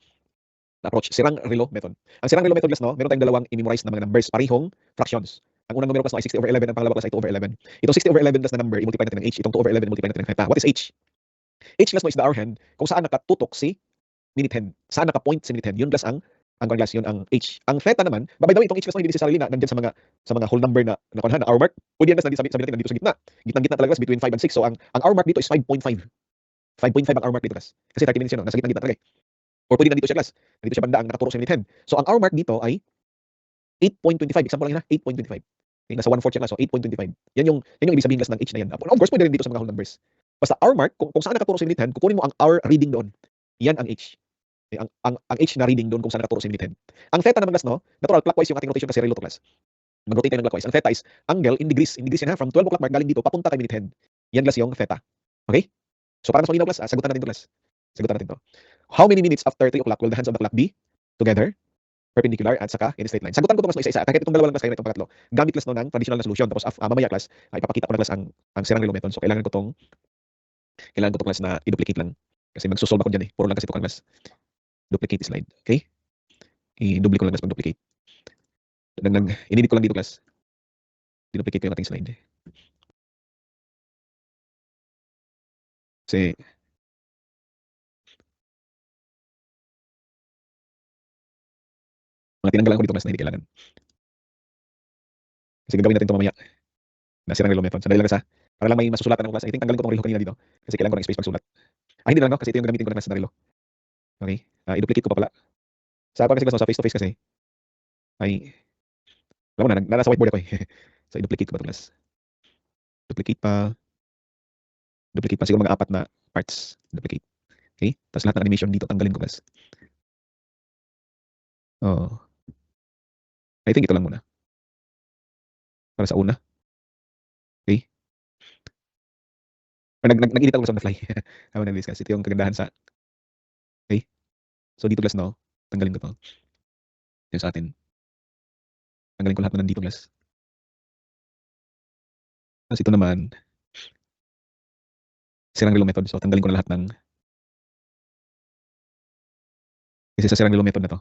Na approach, sirang relo method. Ang sirang relo method class no, meron tayong dalawang i-memorize na mga numbers, parehong fractions. Ang unang numero class no ay 60/11, ang pangalawa class ay 2/11. Itong 60/11 class na number, i-multiply natin ng h, itong 2/11 multiply natin ng theta. What is h? H class no is the hour hand kung saan nakatutok si minute hand. Saan naka-point si minute hand. Yun class ang class yun ang h. Ang theta naman, by the way, itong h class no hindi sa sarili na nandiyan sa mga whole number na nakuha na hour mark. Pwede yan class sabi natin nandito sa gitna. Gitnang-gitna talaga class between 5 and 6. So ang hour mark dito is 5.5. 5.5 ang hour mark dito class. Kasi 30 minutes yun, no? Nasa gitna talaga eh. Or pwede nandito siya class. Nandito siya banda ang nakaturo sa minute hand. So ang hour mark dito ay 8.25. Example lang yun ha, 8.25. Okay, nasa 1/4 siya class, so 8.25. Yan yung ibig sabihin class ng h na yan. Of course, pwede rin dito sa mga whole numbers. Basta hour mark, kung saan nakaturo sa minute hand, kukunin mo ang hour reading doon. Yan ang h. Okay, ang h na reading doon kung saan nakaturo sa minute hand. Ang theta naman class, no? Natural clockwise yung ating rotation kasi relo to class. Mag-rotate tayo ng clockwise. Ang theta is angle in degrees. In degrees yan ha, from 12 o'clock mark galing dito papunta kay minute hand. Yan class yung theta. Okay? So para mas malinaw class, sagutan natin to class. Sagutan natin to. How many minutes after 3 o'clock will the hands of the clock be together, perpendicular at saka in a straight line? Sagutan ko to class na isa-isa. Kahit itong dalawa lang class, kaya itong pangatlo. Gamit class no ng traditional na solution. Tapos mamaya class, ay ipapakita ko na class ang sirang relo method. So kailangan ko tong class na i-duplicate lang. Kasi magsusolve ako dyan eh. Puro lang kasi ito class. Duplicate slide. Okay? I-double ko lang class pag-duplicate. Inedit ko lang dito class. I-duplicate ko yung ating slide. Kasi mga tinanggalan ko dito class na hindi kailangan. Kasi gagawin natin ito mamaya. Na sirang relo method. Sandali lang sa para lang may masusulatan ng class. I think tanggalin ko tong relo kanina dito. Kasi kailangan ko ng space pagsulat. Hindi na lang no? Kasi ito yung gagamitin ko na class na relo. Okay? I-duplicate ko pa pala. Sa kasi class no, sa face to face kasi ay alam mo na, nasa whiteboard ako eh. So i-duplicate ko pa ito class. Duplicate pa. Duplicate pa. Siguro mga 4 na parts. Duplicate. Okay? Tapos lahat ng animation dito tanggalin ko class. Oh. I think ito lang muna. Para sa una. Okay? Or nag-edit ako on the fly. Habang nag-discuss. Ito yung kagandahan sa okay? So dito class no, tanggalin ko to. Yung sa atin. Tanggalin ko lahat na nandito class. Tapos ito naman, sirang relo method. So tanggalin ko na lahat ng kasi sa sirang relo method na to.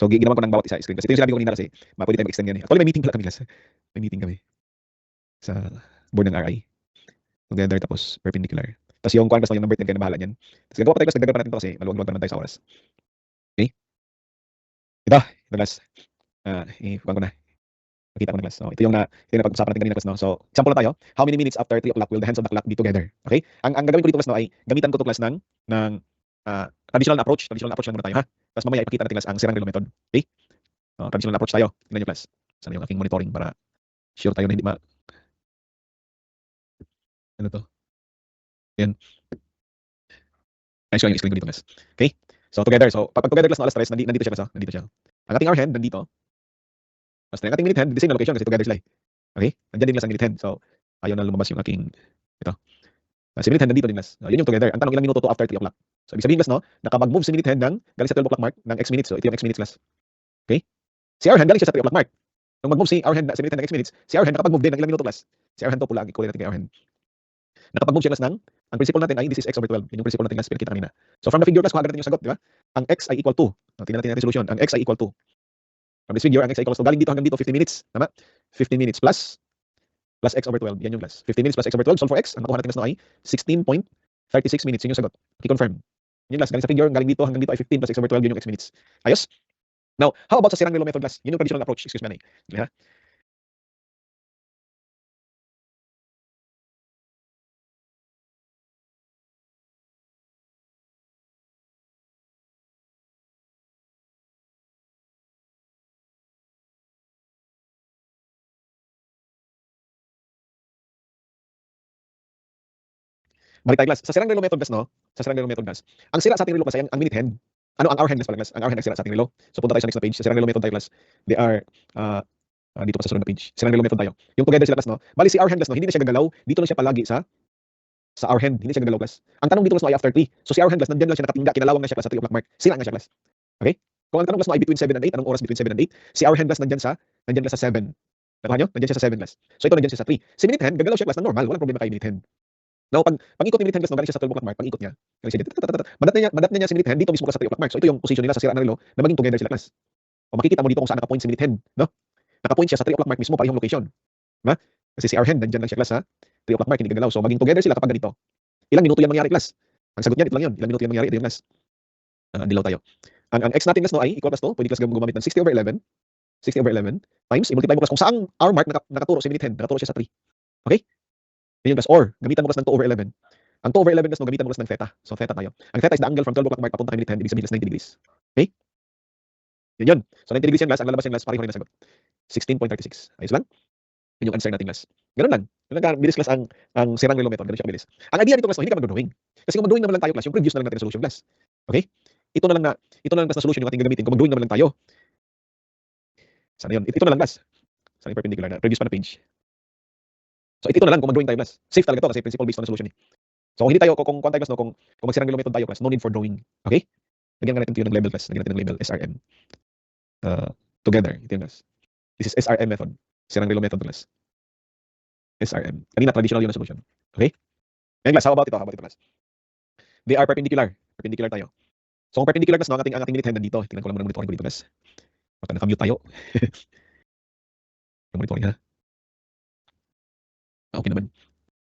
So ginawan ko ng bawat isa screen. Kasi ito yung sinabi ko kanina kasi pwede tayo mag-extend yan eh. Actually may meeting pala kami class. May meeting kami sa board ng RI. Together tapos perpendicular. Tapos yung kuan class no, yung number 10 kayo na bahala niyan. Tapos gagawa pa tayo class, dagdagan pa natin to kasi maluwag-luwag naman tayo sa oras. Okay? Ito class. I-kuan ko na. Nakita ko na class. So ito yung napag-usapan natin kanina class no. So example na tayo. How many minutes after 3 o'clock will the hands of the clock be together? Okay? Ang gagawin ko dito class no ay gamitan ko to class ng traditional na approach. Traditional na approach lang muna tayo ha. Tapos mamaya ipakita natin class ang sirang relo method. Okay? Traditional na approach tayo. Tingnan niyo class. Sana yung aking monitoring para sure tayo na hindi ano to? Yan. Ayos ko yung explain ko dito class. Okay? So together. So pag together class no alas 3 nandito siya class. Nandito siya. Ang ating hour hand nandito. Basta yung ating minute hand, the same na location kasi together sila eh. Okay? Nandiyan din class ang minute hand. So ayaw na lumabas yung aking ito. Si minute hand nandito din class. Yun yung together. Ang tanong ilang minuto to after 3 o'clock. So ibig sabihin class no, nakapag-move si minute hand ng galing sa 12 o'clock mark ng x minutes. So ito yung x minutes class. Okay? Si hour hand galing siya sa 3 o'clock mark. Nung mag-move si hour hand si minute hand ng x minutes, si hour hand nakapag-move din ng ilang minuto class. Si hour hand to pula ang i-call natin kay hour hand. Nakapag-move siya class ng ang principle natin ay this is x over 12. Yun yung principle natin class pinakita kanina. So from the figure class kuha natin yung sagot, di ba? Ang x ay equal to. Tingnan natin ang resolution. Ang x ay equal to. From this figure, ang x ay equal to galing dito hanggang dito 15 minutes. Tama? 15 minutes plus x over 12. Yan yung class. 15 minutes plus x over 12. Solve for x. Ang makuha natin class no ay 16.36 minutes. Yun yung sagot. I-confirm. Yun class. Galing sa figure, galing dito hanggang dito ay 15 plus x over 12. Yun yung x minutes. Ayos? Now, how about sa sirang relo method class? Yun yung traditional approach. Excuse me, ha? Balik tayo class. Sa sirang relo method class, no? Sa sirang relo method class. Ang sira sa ating relo class ay ang minute hand. Ano ang hour hand class pala class? Ang hour hand ang sira sa ating relo. So punta tayo sa next na page. Sa sirang relo method tayo class. They are dito pa sa sunod na page. Sirang relo method tayo. Yung together sila class, no? Bali si hour hand class, no? Hindi na siya gagalaw. Dito lang siya palagi sa hour hand. Hindi siya gagalaw class. Ang tanong dito class no, ay after 3. So si hour hand class nandiyan lang siya nakatingga, kinalawang na siya class sa 3 o'clock mark. Sila nga siya class. Okay? Kung ang tanong class mo ay between 7 and 8, anong oras between 7 and 8? Si hour hand class nandiyan class sa 7. Nakuha nyo? Nandiyan siya sa 7 class. So ito nandiyan siya sa 3. Si minute hand, gagalaw siya class na normal. Walang problema kay minute hand. Now, pag ikot ni minute hand class, no, galing siya sa 12 o'clock mark, pag ikot niya, galing siya dito, madat niya si minute hand dito mismo class sa 3 o'clock mark. So ito yung position nila sa sira ng relo na maging together sila class. O makikita mo dito kung saan nakapoint si minute hand, no? Nakapoint siya sa 3 o'clock mark mismo, parehong location. Na? Kasi si hour hand, nandiyan lang siya class sa 3 o'clock mark, hindi gagalaw. So maging together sila kapag ganito. Ilang minuto yan mangyari class? Ang sagot niya, ito lang yun. Ilang minuto yan mangyari, ito yung class. Dilaw tayo. Ang x natin class no ay equal class to, pwede class gumamit ng 60/11 times, i-multiply mo class kung saang hour mark nakaturo si minute hand, nakaturo siya sa 3. Okay? Yun yung class. Or, gamitan mo class ng 2/11. Ang 2/11 class no, gamitan mo class ng theta. So theta tayo. Ang theta is the angle from 12 o'clock mark papunta kay minute hand, ibig sabihin class 90 degrees. Okay? Yun. So 90 degrees yan class, ang lalabas yan class, pareho rin ang sagot. 16.36. Ayos lang? Yun yung answer natin class. Ganun lang. Ganun lang bilis class ang sirang relo method. Ganun siya kabilis. Ang idea dito class no, hindi ka mag-drawing. Kasi kung mag-drawing naman lang tayo class, yung previous na lang natin solution class. Okay? Ito na lang class na solution yung ating gagamitin kung mag-drawing naman lang tayo. Sana yun. Ito na lang class. Sana yung perpendicular na previous pa na page. So ito na lang kung mag-drawing tayo class. Safe talaga to kasi principle based on the solution eh. So kung hindi tayo kung tayo class no, kung magsirang relo method tayo class, no need for drawing. Okay? Lagyan nga natin ito yung label class. Lagyan natin ng label SRM. Together. Ito yung class. This is SRM method. Sirang relo method class. SRM. Kanina traditional yun na solution. Okay? Ngayon class, how about ito? Class? They are perpendicular. Perpendicular tayo. So kung perpendicular class no, ang ating minute hand nandito. Tingnan ko lang muna monitoring ko dito class. Baka naka-mute tayo. Yung monitoring ha. Okay naman.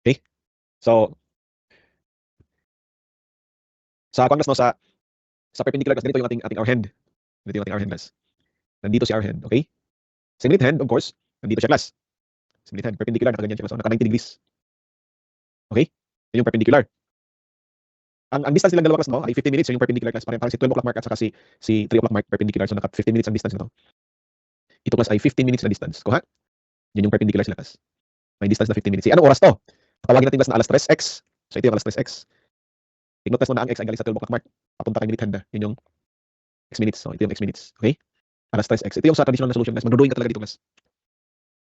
Okay? So sa class no, sa perpendicular class, ganito yung ating hour hand. Ganito yung ating hour hand class. Nandito si hour hand. Okay? Sa minute hand, of course, nandito siya class. Sa minute hand, perpendicular, nakaganyan siya class. Naka 90 degrees. Okay? Yun yung perpendicular. Ang distance nilang dalawa class no ay 15 minutes, yung perpendicular class. Parang si 12 o'clock mark at saka si 3 o'clock mark perpendicular. So naka 15 minutes ang distance nito. Ito class ay 15 minutes na distance. Kuha? Yun yung perpendicular sila class. May distance na 15 minutes. Anong oras to? Tawagin natin class na alas 3x. So ito yung alas 3x. Tignan class mo na ang x ay galing sa 12 o'clock mark. Papunta kay minute hand. Yun yung x minutes. So ito yung x minutes. Okay? Alas 3x. Ito yung sa traditional na solution class. Mag-drawing ka talaga dito class.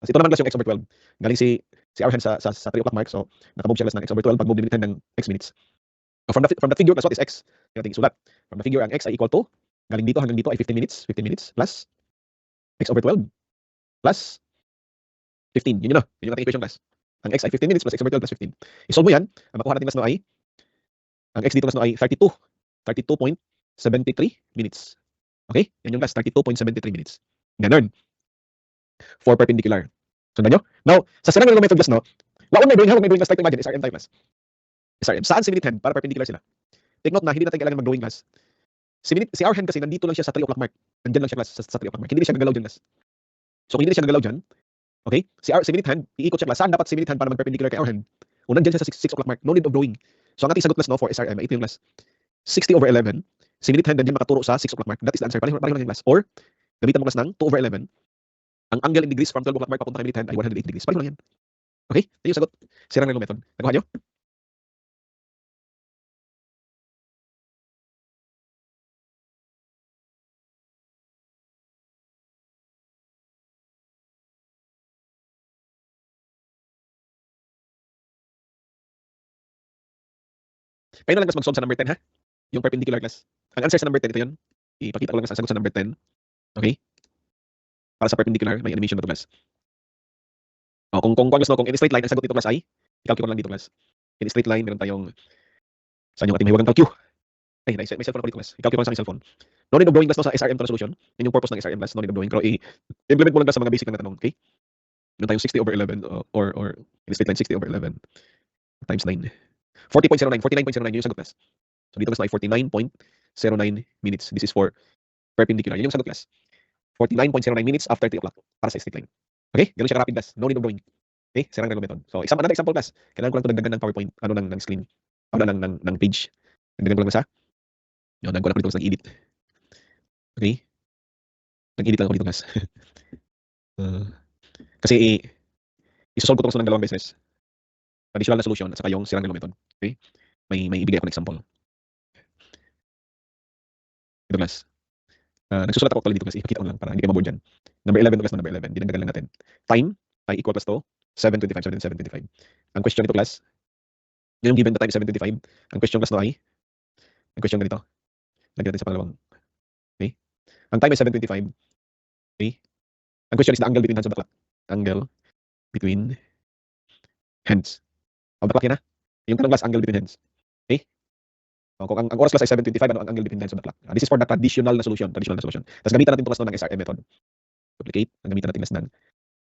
Kasi ito naman class yung x over 12. Galing si hour hand sa 3 o'clock mark. So nakamove siya class ng x over 12 pag move ni minute hand ng x minutes. From the figure class, what is x? Yung ating isulat. From the figure, ang x ay equal to, galing dito hanggang dito ay 15 minutes. 15 minutes plus x over 12 plus 15. Yun yun na. Yun yung ating equation class. Ang x ay 15 minutes plus x over 12 plus 15. I-solve mo yan. Ang makuha natin class no ay, ang x dito class no ay 32.73 minutes. Okay? Yan yung class, 32.73 minutes. Ganun. For perpendicular. Sundan nyo? Now, sa sirang relo method class no, wag may drawing class, try to imagine, SRM tayo class. SRM. Saan si minute hand? Para perpendicular sila. Take note na, hindi natin kailangan mag-drawing class. Si hour hand kasi, nandito lang siya sa 3 o'clock mark. Nandiyan lang siya class sa 3 o'clock mark. Hindi siya gagalaw dyan class. So, kung hindi siya gagalaw dyan, okay? Si minute hand, iikot siya class. Saan dapat si minute hand para mag-perpendicular kay hour hand? O nandiyan siya sa 6 o'clock mark. No need of drawing. So, ang ating sagot class no, for SRM, ito yung class. 60/11. Si minute hand nandiyan makaturo sa 6 o'clock mark. That is the answer. Pareho lang yung class. Or, gamitan mo class ng 2/11. Ang angle in degrees from 12 o'clock mark papunta kay minute hand ay 180 degrees. Pareho lang yan. Okay? Ito yung sagot. Sirang relo method. Nakuha nyo? Kayo na lang class mag-solve sa number 10 ha? Yung perpendicular class. Ang answer sa number 10, ito yun. Ipakita ko lang sa sagot sa number 10. Okay? Para sa perpendicular, may animation na to class. O, kung class no, kung in straight line, ang sagot dito class ay, i-calculate ko lang dito class. In straight line, meron tayong, saan yung ating mahiwagang calcu? Ay, may cellphone ako dito class. I-calculate ko lang sa aking cellphone. No need of drawing class no, sa SRM to na solution. Yun yung purpose ng SRM class. No need of drawing. Pero i-implement mo lang class sa mga basic na tanong. Okay? Meron tayong 60/11 or in straight line, 60/11 times 9. 40.09. 49.09 yung sagot class. So dito class ay 49.09 minutes. This is for perpendicular. Yun yung sagot class. 49.09 minutes after 3 o'clock para sa straight line. Okay? Ganun siya rapid class. No need of drawing. Okay? Sirang relo method. So, another example class. Kailangan ko lang ito dagdagan ng PowerPoint. Ng screen. Ng page. Dagdagan ko lang sa. Yun, nagkuha ko dito nag-edit. Okay? Nag-edit lang ako dito class. Kasi, isosolve ko ito ng dalawang beses. traditional na solution at saka yung sirang relo method. Okay? May ibigay ako ng example. Ito class. Nagsusulat ako actually dito class. Ipakita ko lang para hindi kayo maboard dyan. Number 11 class na number 11. Dinagdagan lang natin. Time ay equal plus to 725. 725. Ang question nito class, yung given the time is 725. Ang question class no ay, ang question ganito. Lagyan natin sa pangalawang. Okay? Ang time ay 725. Okay? Ang question is the angle between hands of the clock. Angle between hands. Of the clock yan ha? Yung tanong class, angle between hands. Okay? Kung ang oras class ay 7:25, ano ang angle between hands of the clock? This is for the traditional na solution. Tapos gamitan natin ito class ng SRM method. Duplicate, ang gamitan natin class ng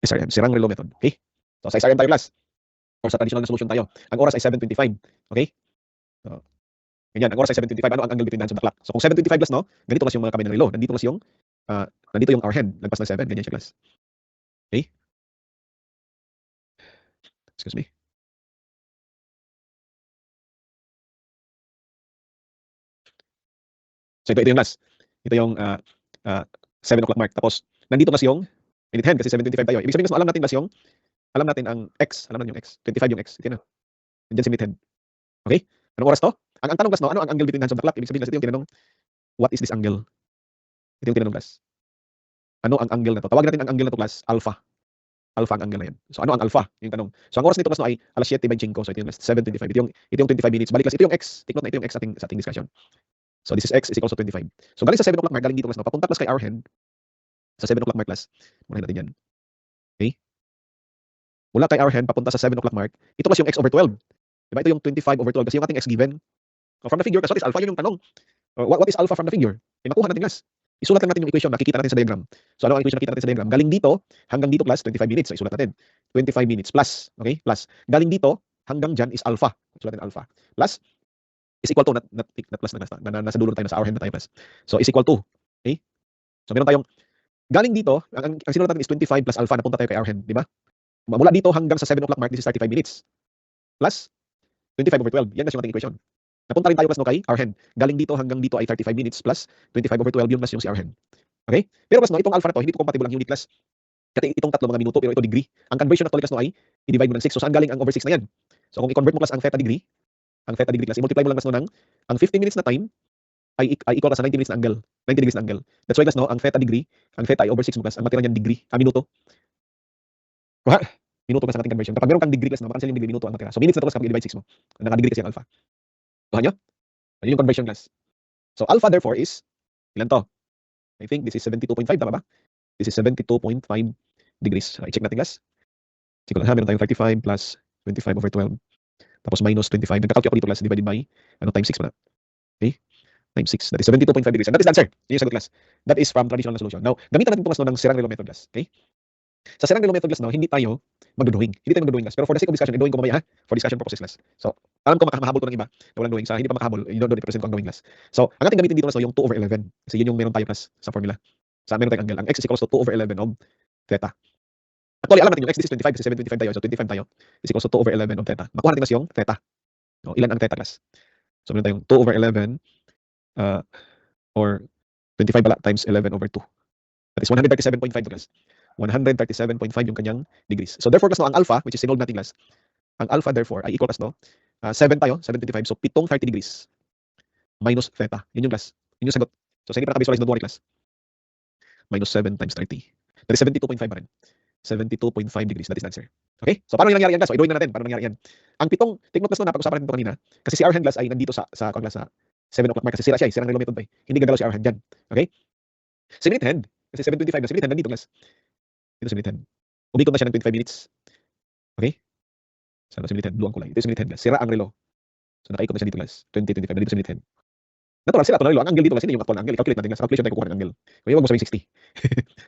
SRM, sirang relo method. Okay? So sa SRM tayo class. Or sa traditional na solution tayo. Ang oras ay 7:25. Okay? So, ganyan, ang oras ay 7:25. Ano ang angle between hands of the clock? So kung 7:25 class, no? Ganito class yung mga kamay ng relo. Nandito class yung nandito yung hour hand. Lagpas ng 7. Ganyan siya class. Okay? Excuse me. So ito yung class. Ito yung 7 o'clock mark. Tapos nandito class yung minute hand kasi 7:25 tayo. Ibig sabihin class, alam natin class yung alam natin ang X. Alam natin yung X. 25 yung X. Ito na. Nandiyan si minute hand. Okay? Anong oras to? Ang tanong class, no? Ano ang angle between hands of the clock? Ibig sabihin class, ito yung tinanong, what is this angle? Ito yung tinanong class. Ano ang angle na to? Tawagin natin ang angle na to class, alpha. Alpha ang angle na yan. So ano ang alpha? Yung tanong. So ang oras nito class no ay alas 7:25. So ito yung class 7:25. Ito yung 25 minutes. Balik class, ito yung X. Take note na ito yung X sa ating discussion. So this is X is equals to 25. So galing sa 7 o'clock mark, galing dito class no, papunta class kay hour hand. Sa 7 o'clock mark class. Munahin natin yan. Okay? Mula kay hour hand, papunta sa 7 o'clock mark. Ito class yung X over 12. Diba? Ito yung 25/12 kasi yung ating X given. From the figure, kasi what is alpha? Yun yung tanong. What is alpha from the figure? Makuha natin class. Isulat lang natin yung equation, nakikita natin sa diagram. So ano ang equation nakikita natin sa diagram? Galing dito, hanggang dito class, 25 minutes. So isulat natin. 25 minutes plus. Okay? Plus. Galing dito, hanggang dyan is alpha. Isulat natin alpha. Plus, is equal to, not plus na class, nasa dulo na tayo, nasa hour hand na tayo plus. So is equal to. Okay? So meron tayong, galing dito, ang sinulat natin is 25 plus alpha, napunta tayo kay hour hand. Di ba? Mula dito hanggang sa 7 o'clock mark, this is 35 minutes. Plus, 25/12. Yan na yung ating equation. Napunta rin tayo class no kay hour hand. Galing dito hanggang dito ay 35 minutes plus 25/12 yun mas yung si hour hand. Okay? Pero class no, itong alpha na to, hindi ito compatible ang unit class. Kasi itong tatlo mga minuto, pero ito degree. Ang conversion actually class no ay i-divide mo ng 6. So saan galing ang over 6 na yan? So kung i-convert mo class ang theta degree class, i-multiply mo lang class no ng ang 15 minutes na time ay equal sa 90 minutes na angle. 90 degrees na angle. That's why class no, ang theta degree, ang theta ay over 6 mo class. Ang matira niyan degree, minuto. Kuha. Minuto class ang ating conversion. Kapag meron kang degree class no, makancel yung degree, minuto ang matira. So minutes na to class kapag i-divide 6 mo. Ang degree kasi ang alpha. Kuha nyo? Ayun yung conversion class. So alpha therefore is, ilan to? I think this is 72.5, tama ba? This is 72.5 degrees. I-check natin class. Check ko lang ha, meron tayong 35 plus 25/12. Tapos minus 25. Nagka-calculate ako dito class, divided by, times 6 pala. Okay? Times 6. That is 72.5 degrees. And that is the answer. Yun yung sagot class. That is from traditional na solution. Now, gamitan natin ito class no, ng sirang relo method class. Okay? Sa sirang relo method class no, hindi tayo magdodrawing. Hindi tayo magdodrawing class. Pero for the sake of discussion, i-drawing ko mamaya ha. For discussion purposes class. So, alam ko makahabol ko ng iba na walang drawing. Sa hindi pa makahabol, you don't represent ko ang drawing class. So, ang ating gamitin dito class no, yung 2/11. Kasi yun yung meron tayo class sa formula. Sa meron tayong angle. Ang x is equals to 2/11 of theta. Actually, alam natin yung x, this is 25 kasi 7:25 tayo. So, 25 tayo. Is equals to 2/11 of theta. Makuha natin class yung theta. No, ilan ang theta class? So, meron tayong 2/11 or 25 pala times 11/2. That is 137.5 class. 137.5 yung kanyang degrees. So therefore class no, ang alpha, which is sinolve natin class, ang alpha therefore ay equal class no, 7 tayo, 7:25, so 7 30 degrees minus theta. Yun yung class. Yun yung sagot. So sa hindi pa nakavisualize, don't worry class. Minus 7 times 30. That is 72.5 pa rin. 72.5 degrees. That is the answer. Okay? So paano nangyari yan class? So i-drawing na natin. Paano nangyari yan? Ang pitong, take note class no, napag-usapan natin ito kanina. Kasi si hour hand class ay nandito sa class sa 7 o'clock mark kasi sira siya, sirang relo method pa eh. Hindi gagalaw si hour hand dyan. Okay? Si minute hand, kasi 7:25 na si minute hand nandito class. Dito sa minute hand. Umikot na siya ng 25 minutes. Okay? Sana sa minute hand, blue ang kulay. Ito sa minute hand class. Sira ang relo. So nakaikot na siya dito class. 20:25 na dito sa minute hand. Natural, sira ito na relo. Ang angle dito class, hindi yung actual angle. I-calculate natin class. Sa calculation tayo kukuha ng angle. Kaya huwag mo sabing 60.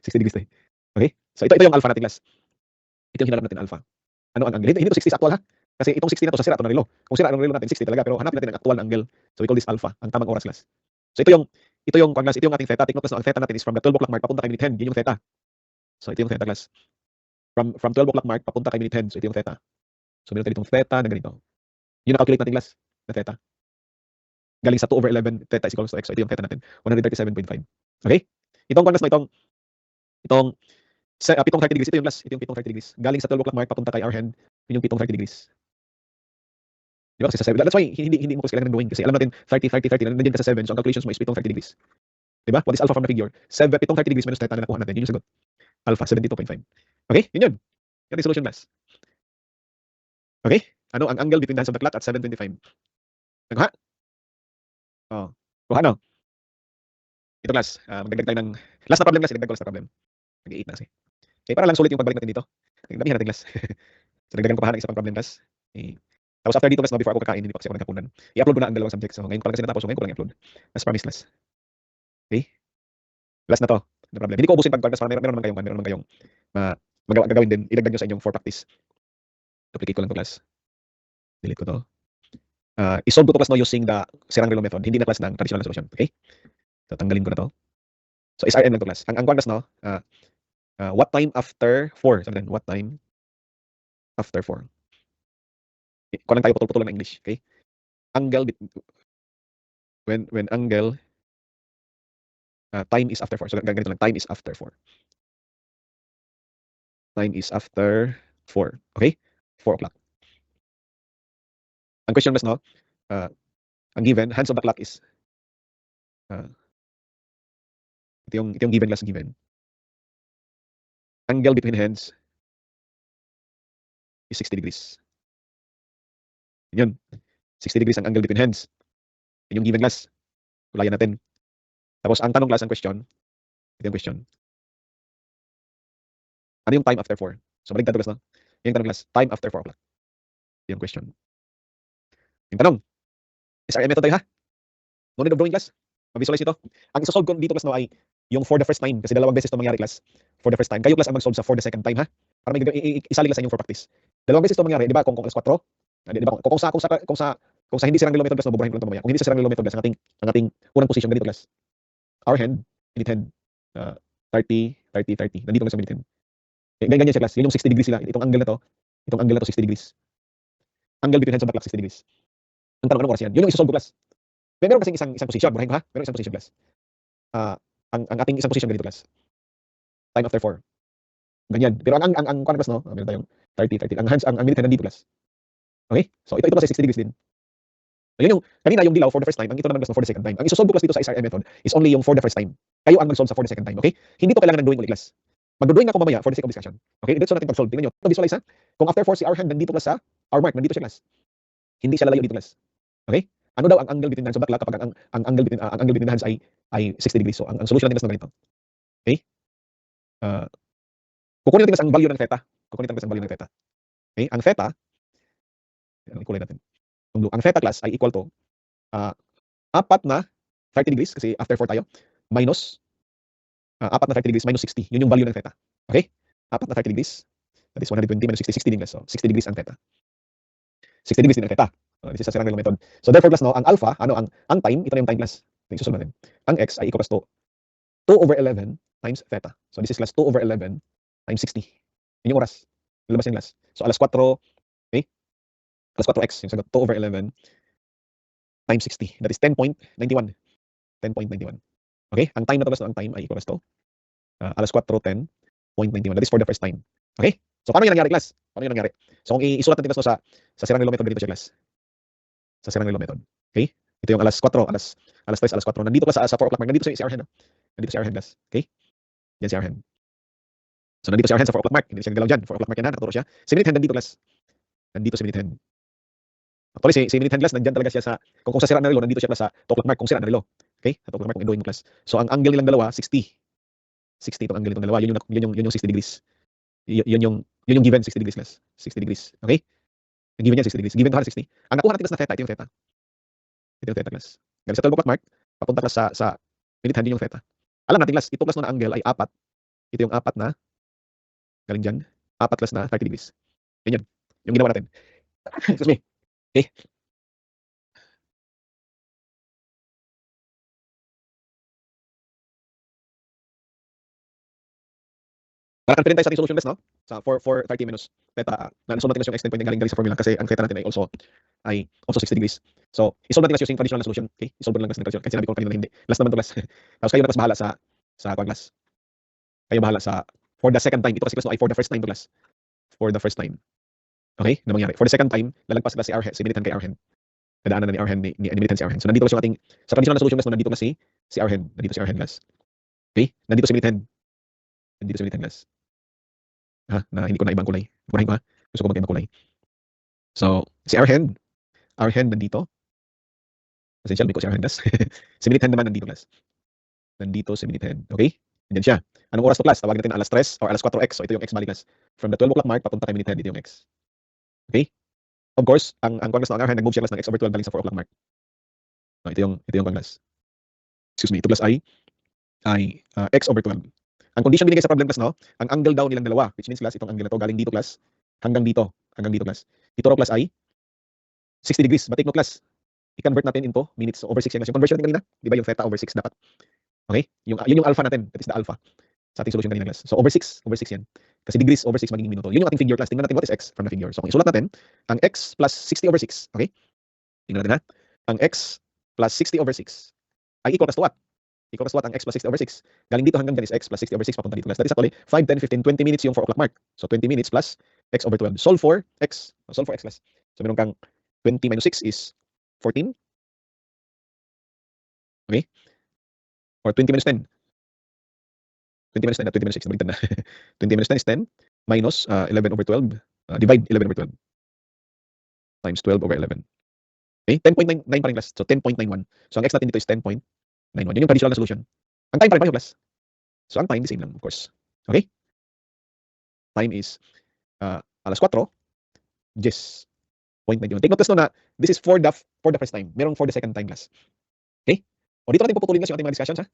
60 degrees tayo. Okay? So ito yung alpha natin class. Ito yung hinanap natin alpha. Ano ang angle? Hindi ito 60 sa actual ha. Kasi itong 60 na to sa sira ito na relo. Kung sira ang relo natin, 60 talaga. Pero hanapin natin ang actual angle. So we call this alpha. Ang tamang oras class. So ito yung class. Ito yung ating theta. Take note class, ang theta natin is from the 12 o'clock mark papunta kay minute hand. Yun yung theta. So ito yung theta class. From 12 o'clock mark papunta kay minute hand. So ito yung theta. So meron tayo ditong theta na ganito. Yun na-calculate natin class na theta. Galing sa 2/11 theta is equals to x. So ito yung theta natin. 137.5. Okay? Itong class na itong pitong 30 degrees. Ito yung class. Ito yung pitong 30 degrees. Galing sa 12 o'clock mark papunta kay hour hand. Yun yung pitong 30 degrees. Di ba? Kasi sa 7, that's why hindi mo kasi kailangan gawin kasi alam natin 30, 30, 30, nandiyan ka sa 7, so ang calculations mo is 7 30 degrees. Di ba? What is alpha from the figure? 7, 7 30 degrees minus theta na nakuha natin. Yun yung sagot. Alpha, 72.5. Okay? Yun yun. Yan yung solution, class. Okay? Ano ang angle between the hands of the clock at 7:25? Nagkuha? Oh. Kuha, no? Ito, class. Magdagdag tayo ng last na problem, class. Idagdag ko last na problem. Nag-8 na kasi. Okay, para lang sulit yung pagbalik natin dito. Damihan natin, class. So, dagdagan ko pa ng isa pang problem, class. Okay. Tapos after dito, class, no, before ako kakain, hindi pa kasi ako nagkapunan. I-upload ko na ang dalawang subject. So, ngayon ko lang kasi natapos. So, ngayon ko lang i-upload. As promise, class. Okay? Last na to. No problem. Hindi ko ubusin pag-class para meron naman kayong gagawin din. Idagdag nyo sa inyong for practice. Duplicate ko lang to, class. Delete ko to. I-solve ko to, class, no, using the Serang-Relo method. Hindi na, class, ng traditional na solution. Okay? So, tanggalin ko na to. So, SRM lang to, class. Ang class, no, what time after 4? Sabi natin, what time after 4? Kung lang tayo putol-putol lang ng English, okay? Angle when angle time is after 4. So ganito lang, time is after 4. Time is after 4. Okay? 4 o'clock. Ang question, mas, no, ang given, hands of the clock is ito yung given, class, given. Angle between hands is 60 degrees. Yun. 60 degrees ang angle between hands. Yun yung given, class. Kulayan natin. Tapos ang tanong, class, ang question. Ito yung question. Ano yung time after 4? So baligtad, class, no? Yung tanong, class, time after 4 o'clock. Yung question. Yung tanong. SRM method tayo, ha? No need of drawing, class. Ma-visualize ito. Ang isa-solve ko dito, class, no, ay yung for the first time. Kasi dalawang beses ito mangyari, class. For the first time. Kayo, class, ang mag-solve sa for the second time, ha? Para may isali, class, sa inyong for practice. Dalawang beses ito mangyari, di ba? Kung alas 4, di ba? Kung sa hindi Serang-Relo method, class, no, buburahin ko lang ito mamaya. Kung hindi sa Serang-Relo method, class, ang ating unang position, ganito, class. Our hand, minute hand, 30, 30, 30. Nandito lang sa minute hand. Ganyan siya, class. Yun yung 60 degrees sila. Itong angle na to, 60 degrees. Angle between hands of the clock, 60 degrees. Ang tanong, anong oras yan? Yun yung isa-solve ko, class. Meron kasing isang position, burahin ko, ha? Meron isang position, class. Ang ating isang position ganito, class. Time after 4. Ganyan. Pero ang class, no? Meron tayong 30, 30. Ang minute hand nandito, class. Okay? So ito kasi 60 degrees din. So, yun yung kanina yung dilaw for the first time, ang ito naman, class, no, for the second time. Ang iso-solve ko, class, dito sa SRM method is only yung for the first time. Kayo ang mag-solve sa for the second time, okay? Hindi to kailangan ng drawing ulit, class. Mag-drawing ako mamaya for the sake of discussion. Okay? Dito natin pag-solve. Tingnan nyo. Visualize, ha? Kung after 4 si our hand nandito, class, sa our mark, nandito siya, class. Hindi siya lalayo dito, class. Okay? Ano daw ang angle between the hands of the clock kapag ang angle between the hands ay 60 degrees. So ang solution natin, class, na ganito. Okay? Kukunin natin, class, ang value ng theta. Okay? Ang theta, i-kulay natin. Ang theta, class, ay equal to 4 na 30 degrees kasi after 4 tayo minus 4 na 30 degrees minus 60. Yun yung value ng theta. Okay? 4 na 30 degrees. That is 120 minus 60. 60 din, class. So 60 degrees ang theta. 60 degrees din ang theta. This is a Serang-Relo method. So therefore, class, no, ang alpha, ang time, ito na yung time, class. Susunod natin. Ang x ay equals to 2/11 times theta. So this is, class, 2/11 times 60. Yun yung oras. Lalabas yung, class. So alas 4, okay? Alas 4x, yung sagot, 2/11 times 60. That is 10.91. 10.91. Okay? Ang time na to, class, no, ang time ay equals to alas 4, 10.91. That is for the first time. Okay? So paano yung nangyari, class? Paano yung nangyari? So kung isulat natin, class, no, sa Serang-Relo method, dito siya, class. Sa Serang-Relo method. Okay? Ito yung alas 4, alas 3, alas 4. Nandito, class, sa 4 o'clock mark. Nandito si our hand. Nandito si our hand, class. Okay? Yan si our hand. So nandito si our hand sa 4 o'clock mark. Hindi siya galaw dyan. 4 o'clock mark yan, ha? Nakaturo siya. Si minute hand nandito, class. Nandito si minute hand. Actually, si minute hand, class, nandyan talaga siya sa, kung sa Serang-Relo, nandito siya, class, sa 2 o'clock mark. Kung Serang-Relo. Okay? Sa 2 o'clock mark, kung endoing mo, class. So ang angle nilang dalawa, 60. 60 itong angle itong dalawa. Yun yung 60 degrees. Yun yung given 60 degrees, class. 60 degrees. Okay? Yung given yan 60 degrees. Given to 160. Ang nakuha natin, class, na theta, ito yung theta. Ito yung theta, class. Galing sa 12 o'clock mark, papunta, class, sa minute hand, yun yung theta. Alam natin, class, ito, class, na angle ay 4. Ito yung 4 na, galing dyan, 4, class, na 30 degrees. Yun yun. Yung ginawa natin. Excuse me. Okay? Confident tayo sa ating solution, class, no? Sa 4 30 minus theta, na-solve natin, class, yung x point na galing sa formula kasi ang theta natin ay also 60 degrees. So, isolve natin, class, using traditional na solution. Okay? Isolve lang, class, ng traditional. Kasi sinabi ko kanina na hindi. Last naman to, class. Tapos kayo na, class, bahala sa class. Kayo bahala sa for the second time. Ito kasi, class, no, ay for the first time to, class. For the first time. Okay, na mangyari. For the second time, lalagpas class si Milithan kay Arhen. Nadaanan na ni Arhen ni Milithan si Arhen. So nandito class yung ating sa traditional na solution class, no, nandito class si Arhen, nandito si Arhen class. Okay? Nandito si Milithan. Nandito si Milithan class. Ha, na hindi ko na ibang kulay. Burahin ko ha. Gusto ko mag-ibang kulay. So, si Arhen nandito. Essential because si Arhen class. Si Milithan naman nandito class. Nandito si Milithan. Okay? Nandiyan siya. Anong oras to class? Tawagin natin na alas 3 or alas 4x. So ito yung x bali class. From the 12 o'clock mark papunta kay Milithan, dito yung x. Okay? Of course, ang class ng Arhen nag-move siya class ng x over 12 galing sa 4 o'clock mark. So, ito yung class. Excuse me, ito class ay x over 12. Ang condition binigay sa problem class, no? Ang angle daw nilang dalawa, which means class itong angle na to galing dito class hanggang dito class. Ito raw class ay 60 degrees. But take note class, i-convert natin into minutes. So, over 6 yan. Yung conversion natin kanina, di ba yung theta over 6 dapat? Okay? Yun yung alpha natin. That is the alpha sa ating solution kanina class. So, over 6 yan. Kasi degrees over 6 magiging minuto. Yun yung ating figure class. Tingnan natin what is x from the figure. So, kung isulat natin, ang x plus 60 over 6. Okay? Tingnan natin ha. Ang x plus 60 over 6 ay equal to what? Equal to what ang x plus 60 over 6? Galing dito hanggang dyan is x plus 60 over 6 papunta dito class. That is actually 5, 10, 15, 20 minutes yung 4 o'clock mark. So, 20 minutes plus x over 12. Solve for x. Solve for x class. So, meron kang 20 minus 6 is 14. Okay? Or 20 minus 10. 20 minus 10 at 20 minus 6. Nabaliktad na. 20 minus 10 is 10 minus 11 over 12. Divide 11 over 12. Times 12 over 11. Okay? 10.9 pa rin class. So 10.91. So ang x natin dito is 10.91. Yun yung traditional na solution. Ang time pa rin pareho class. So ang time, the same lang of course. Okay? Time is alas 4. Yes. 0.91. Take note class no na this is for the first time. Merong for the second time class. Okay? O dito natin puputulin class yung ating mga discussions ha.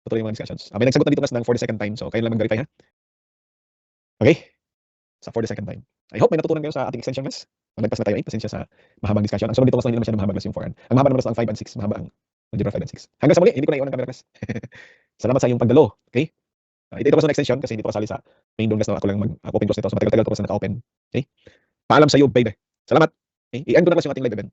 Putulin yung mga discussions. May nagsagot na dito class ng for the second time. So kayo lang mag-verify ha. Okay? Sa for the second time. I hope may natutunan kayo sa ating extension class. Malagpas na tayo 8. Pasensya sa mahabang discussion. Ang sunod dito class hindi naman siya mahaba class yung 4. Ang mahaba naman class ang 5 and 6. Mahaba ang algebra 5 and 6. Hanggang sa muli, hindi ko na iwan ang camera class. Salamat sa iyong pagdalo. Okay? Ito class na extension kasi hindi ko kasali sa main doon class na ako lang mag-open class nito. So matagal-tagal ko class na naka-open. Okay? Paalam sa iyo, baby. Salamat. Okay? I-end ko na class yung ating live event.